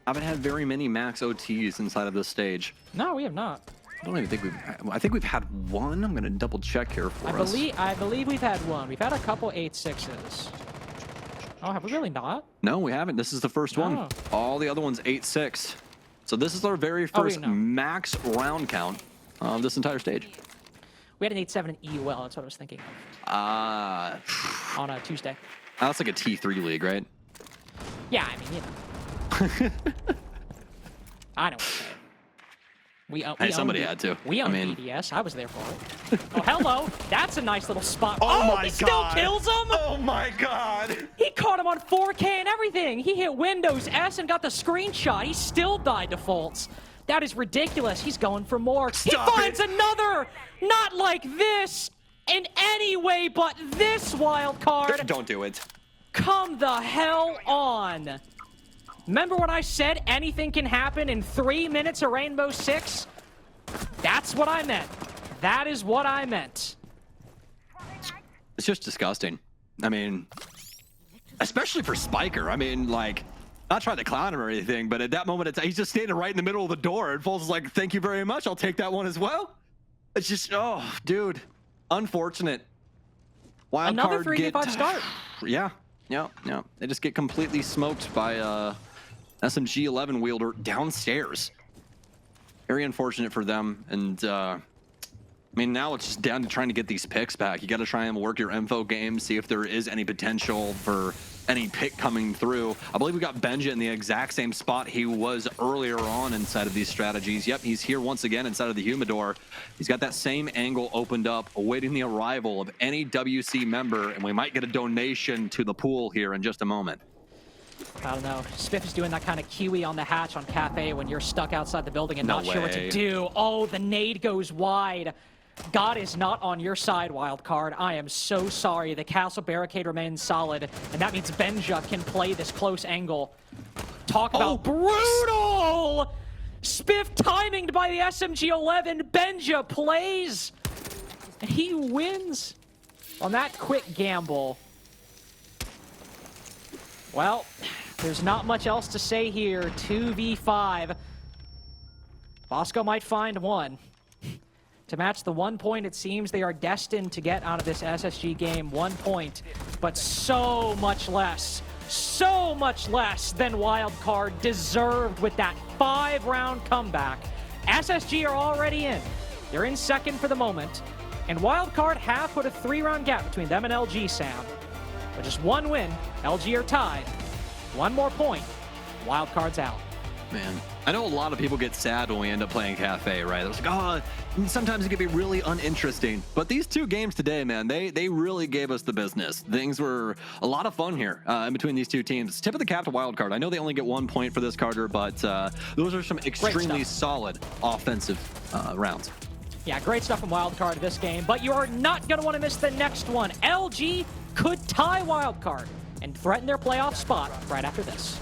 Haven't had very many max OTs inside of this stage. No, we have not. I don't even think I think we've had one. I'm gonna double check here for us. I believe we've had one. We've had a couple 8-6s. Oh, have we really not? No, we haven't. This is the first one. Oh. All the other ones 8-6. So this is our very first max round count of this entire stage. We had an 8-7 in EUL. That's what I was thinking of. On a Tuesday. That's like a T3 league, right? Yeah, I mean, you know. I know what you're saying. Hey, somebody had to. We own BDS. I was there for it. Oh, hello. That's a nice little spot. Oh, my he still kills him? Oh my god! He caught him on 4K and everything. He hit Windows S and got the screenshot. He still died to faults. That is ridiculous. He's going for more. He finds another. Not like this in any way but this, Wildcard. Don't do it. Come the hell on. Remember when I said anything can happen in 3 minutes of Rainbow Six? That's what I meant. That is what I meant. It's just disgusting. I mean, especially for Spiker. I mean, like, not trying to clown him or anything, but at that moment, he's just standing right in the middle of the door, and Foles is like, thank you very much. I'll take that one as well. It's just, oh, dude. Unfortunate. Wildcard Another 3v5 start. Yeah. They just get completely smoked by SMG 11 wielder downstairs. Very unfortunate for them. And I mean, now it's just down to trying to get these picks back. You got to try and work your info game, see if there is any potential for any pick coming through. I believe we got Benja in the exact same spot he was earlier on inside of these strategies. Yep, he's here once again inside of the humidor. He's got that same angle opened up, awaiting the arrival of any WC member, and we might get a donation to the pool here in just a moment. I don't know. Spiff is doing that kind of Kiwi on the hatch on Cafe when you're stuck outside the building and not sure what to do. Oh, the nade goes wide. God is not on your side, Wildcard. I am so sorry. The castle barricade remains solid, and that means Benja can play this close angle. Talk about brutal! Spiff timinged by the SMG-11. Benja plays, and he wins on that quick gamble. Well, there's not much else to say here. 2v5. Bosco might find one. To match the 1 point, it seems they are destined to get out of this SSG game. 1 point, but so much less than Wildcard deserved with that 5-round comeback. SSG are already in. They're in second for the moment, and Wildcard have put a 3-round gap between them and LG, Sam. But just one win, LG are tied. 1 more point, Wildcard's out. Man, I know a lot of people get sad when we end up playing Cafe, right? It's like, oh, sometimes it can be really uninteresting. But these 2 games today, man, they really gave us the business. Things were a lot of fun here in between these 2 teams. Tip of the cap to Wildcard. I know they only get 1 point for this, Carter, but those are some extremely solid offensive rounds. Yeah, great stuff from Wildcard this game, but you are not going to want to miss the next one. LG could tie Wildcard and threaten their playoff spot right after this.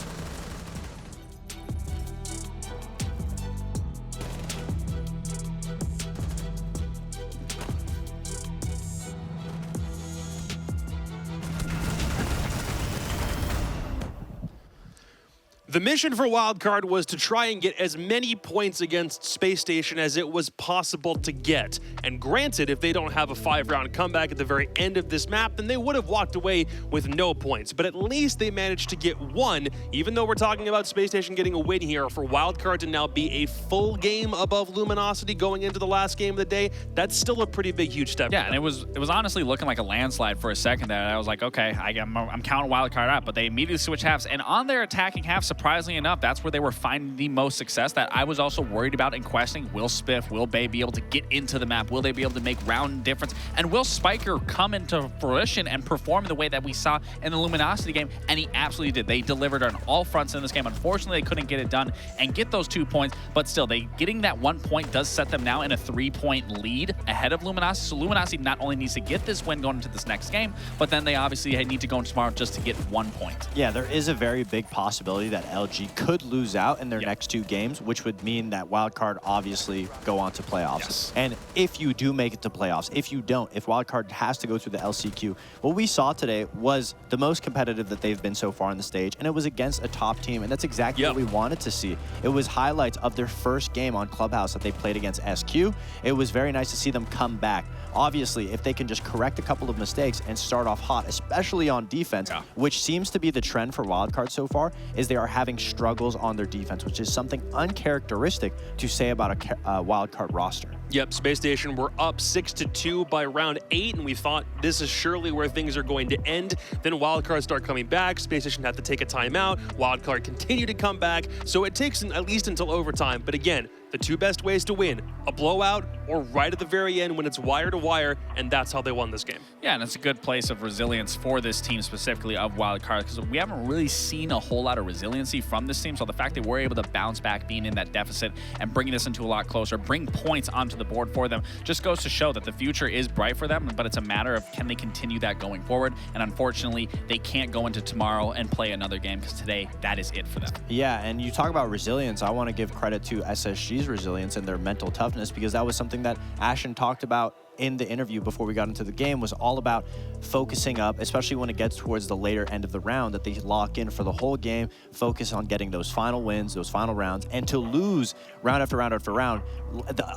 The mission for Wildcard was to try and get as many points against Spacestation as it was possible to get. And granted, if they don't have a 5-round comeback at the very end of this map, then they would have walked away with no points. But at least they managed to get 1, even though we're talking about Spacestation getting a win here. For Wildcard to now be a full game above Luminosity going into the last game of the day, that's still a pretty big, huge step. Yeah, and it was honestly looking like a landslide for a second there. I was like, okay, I'm counting Wildcard out, but they immediately switch halves. And on their attacking half, surprisingly, surprisingly enough, that's where they were finding the most success. That I was also worried about and questioning, will Spiff, will Bay be able to get into the map? Will they be able to make round difference? And will Spiker come into fruition and perform the way that we saw in the Luminosity game? And he absolutely did. They delivered on all fronts in this game. Unfortunately, they couldn't get it done and get those 2 points, but still, getting that 1 point does set them now in a 3-point lead ahead of Luminosity. So Luminosity not only needs to get this win going into this next game, but then they obviously need to go into tomorrow just to get 1 point. Yeah, there is a very big possibility that LG could lose out in their next 2 games, which would mean that Wildcard obviously go on to playoffs. Yes. And if you do make it to playoffs, if you don't, if Wildcard has to go through the LCQ, what we saw today was the most competitive that they've been so far on the stage, and it was against a top team, and that's exactly what we wanted to see. It was highlights of their first game on Clubhouse that they played against SQ. It was very nice to see them come back. Obviously, if they can just correct a couple of mistakes and start off hot, especially on defense, which seems to be the trend for Wildcard so far, is they are having struggles on their defense, which is something uncharacteristic to say about a Wildcard roster. Yep, Space Station were up 6-2 by round 8, and we thought this is surely where things are going to end. Then Wildcard start coming back. Space Station had to take a timeout. Wildcard continue to come back. So it takes at least until overtime. But again, the 2 best ways to win, a blowout or right at the very end when it's wire to wire, and that's how they won this game. Yeah, and it's a good place of resilience for this team, specifically of Wildcard, because we haven't really seen a whole lot of resiliency from this team. So the fact that we're able to bounce back, being in that deficit, and bringing this into a lot closer, bring points onto the board for them, just goes to show that the future is bright for them, but it's a matter of can they continue that going forward. And unfortunately, they can't go into tomorrow and play another game, because today, that is it for them. Yeah, and you talk about resilience. I want to give credit to SSG's resilience and their mental toughness, because that was something that Ashen talked about in the interview before we got into the game, was all about focusing up, especially when it gets towards the later end of the round, that they lock in for the whole game, focus on getting those final wins, those final rounds, and to lose round after round after round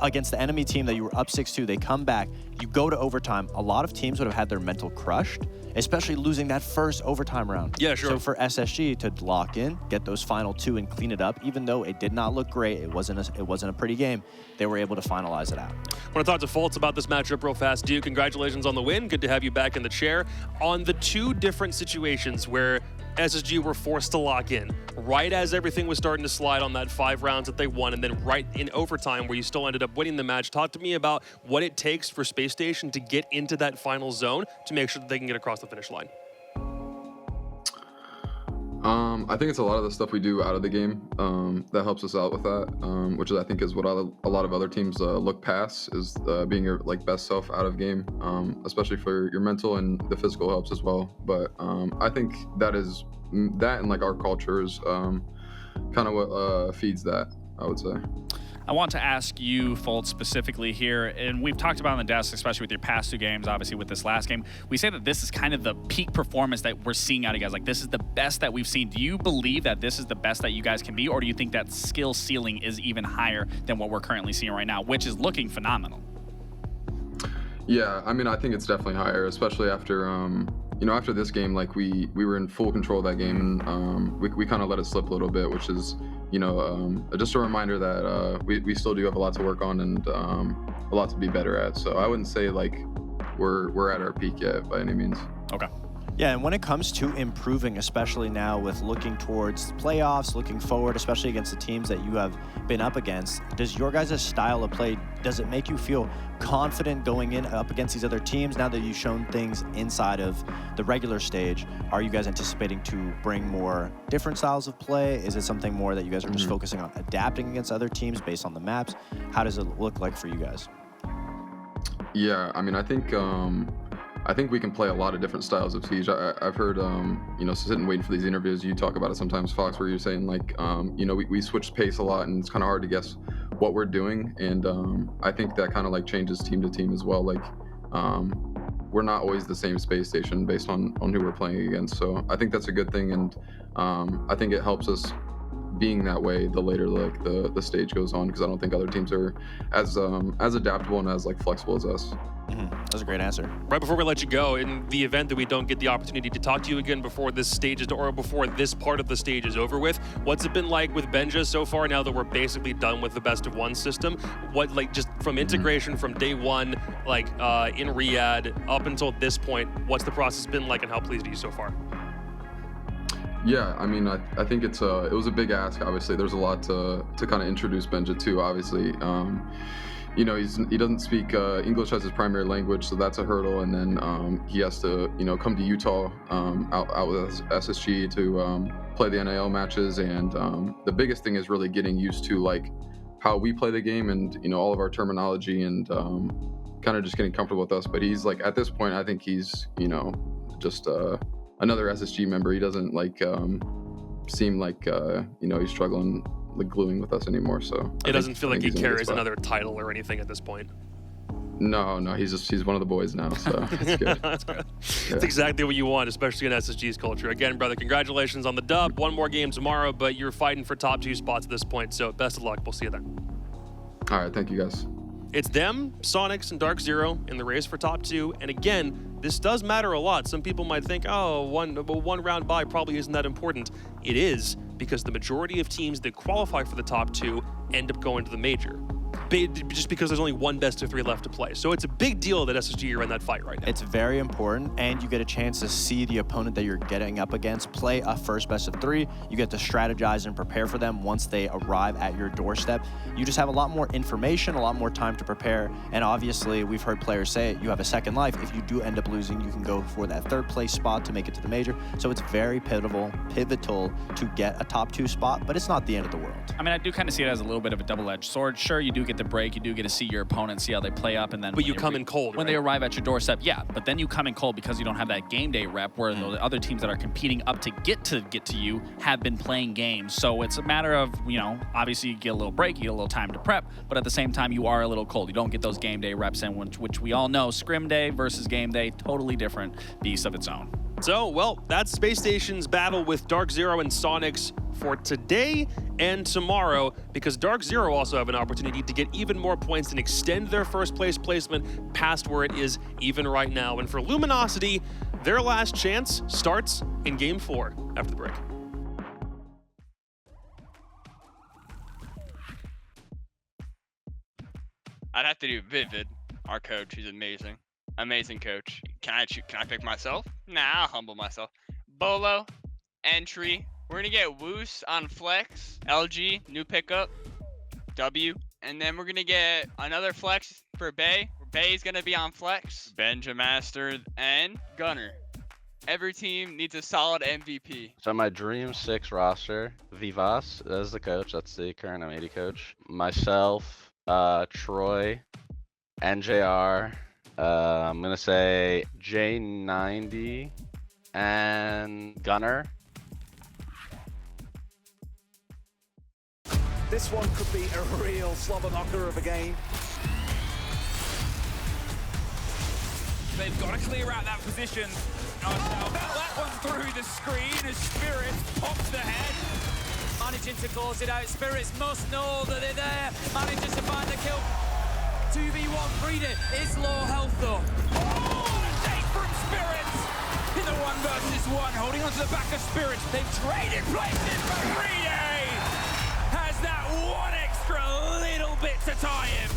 against the enemy team that you were up 6-2, they come back, you go to overtime. A lot of teams would have had their mental crushed, especially losing that first overtime round. Yeah, sure. So for SSG to lock in, get those final 2 and clean it up, even though it did not look great, it wasn't a pretty game, they were able to finalize it out. I want to talk to Fultz about this matchup real fast. Dude, congratulations on the win. Good to have you back in the chair. On the 2 different situations where SSG were forced to lock in, right as everything was starting to slide on that 5 rounds that they won, and then right in overtime where you still ended up winning the match. Talk to me about what it takes for Space Station to get into that final zone to make sure that they can get across the finish line. I think it's a lot of the stuff we do out of the game that helps us out with that, which I think is what a lot of other teams look past, is being your best self out of game, especially for your mental, and the physical helps as well. But I think that and our culture is kind of what feeds that, I would say. I want to ask you, Fultz, specifically here, and we've talked about on the desk, especially with your past 2 games, obviously with this last game, we say that this is kind of the peak performance that we're seeing out of you guys. Like, this is the best that we've seen. Do you believe that this is the best that you guys can be, or do you think that skill ceiling is even higher than what we're currently seeing right now, which is looking phenomenal? Yeah, I mean, I think it's definitely higher, especially after, after this game, we were in full control of that game, and we kind of let it slip a little bit, which is, just a reminder that we still do have a lot to work on, and a lot to be better at. So I wouldn't say we're at our peak yet by any means. Okay. Yeah, and when it comes to improving, especially now with looking towards playoffs, looking forward, especially against the teams that you have been up against, does your guys' style of play, does it make you feel confident going in up against these other teams now that you've shown things inside of the regular stage? Are you guys anticipating to bring more different styles of play? Is it something more that you guys are just focusing on adapting against other teams based on the maps? How does it look like for you guys? Yeah, I mean, I think we can play a lot of different styles of Siege. I've heard, sitting waiting for these interviews, you talk about it sometimes, Fox, where you're saying we switch pace a lot, and it's kind of hard to guess what we're doing. And I think that kind of changes team to team as well. We're not always the same Space Station based on who we're playing against. So I think that's a good thing, and I think it helps us being that way the later the stage goes on, because I don't think other teams are as adaptable and as flexible as us. That's a great answer. Right before we let you go, in the event that we don't get the opportunity to talk to you again before this stage is, or before this part of the stage is over with, what's it been like with Benja so far now that we're basically done with the best of 1 system? What, just from integration from day 1, in Riyadh up until this point, what's the process been like, and how pleased are you so far? Yeah, I mean, I think it was a big ask. Obviously, there's a lot to kind of introduce Benja to. Obviously, you know, he doesn't speak English as his primary language, so that's a hurdle. And then he has to, you know, come to Utah out with SSG to play the NAL matches. And the biggest thing is really getting used to like how we play the game and, you know, all of our terminology and kind of just getting comfortable with us. But he's like, at this point, I think he's, you know, just another SSG member. He doesn't like seem like you know, he's struggling like gluing with us anymore. So it doesn't feel like he carries another title or anything at this point. No, he's one of the boys now, so it's good. That's good. Yeah. That's exactly what you want, especially in SSG's culture. Again, brother, congratulations on the dub. One more game tomorrow, but you're fighting for top 2 spots at this point, so best of luck. We'll see you then. All right, thank you guys. It's them, Sonics, and Dark Zero in the race for top 2. And again, this does matter a lot. Some people might think, oh, one round bye probably isn't that important. It is, because the majority of teams that qualify for the top 2 end up going to the major. Just because there's only one best of 3 left to play. So it's a big deal that SSG are in that fight right now. It's very important, and you get a chance to see the opponent that you're getting up against play a first best of 3. You get to strategize and prepare for them once they arrive at your doorstep. You just have a lot more information, a lot more time to prepare, and obviously we've heard players say you have a second life. If you do end up losing, you can go for that 3rd place spot to make it to the major. So it's very pivotal to get a top 2 spot, but it's not the end of the world. I mean, I do kind of see it as a little bit of a double-edged sword. Sure, you do get the break, you do get to see your opponent, see how they play up, and then but you come in cold, when right? they arrive at your doorstep, yeah, but then you come in cold because you don't have that game day rep where the other teams that are competing up to get to you have been playing games. So it's a matter of, you know, obviously you get a little break, you get a little time to prep, but at the same time you are a little cold. You don't get those game day reps in, which we all know, scrim day versus game day, totally different beast of its own. So, well, that's Space Station's battle with Dark Zero and Sonics for today and tomorrow, because Dark Zero also have an opportunity to get even more points and extend their first place placement past where it is even right now. And for Luminosity, their last chance starts in Game 4 after the break. I'd have to do Vivid, our coach. He's amazing. Amazing coach. Can I pick myself? Nah, I'll humble myself. Bolo, entry. We're gonna get Woos on flex. LG, new pickup. W. And then we're gonna get another flex for Bay. Bay's gonna be on flex. Benja Master and Gunner. Every team needs a solid MVP. So my Dream 6 roster, Vivas as the coach. That's the current M80 coach. Myself, Troy, NJR. I'm gonna say J90 and Gunner. This one could be a real slobber knocker of a game. They've got to clear out that position. That one through the screen as Spirit pops the head. Managing to close it out. Spirits must know that they're there. Manages to find the kill. 2v1 Frida is low health though. Oh, the take from Spirits in the 1 versus 1, holding onto the back of Spirits. They've traded places, but Frida has that one extra little bit to tie him.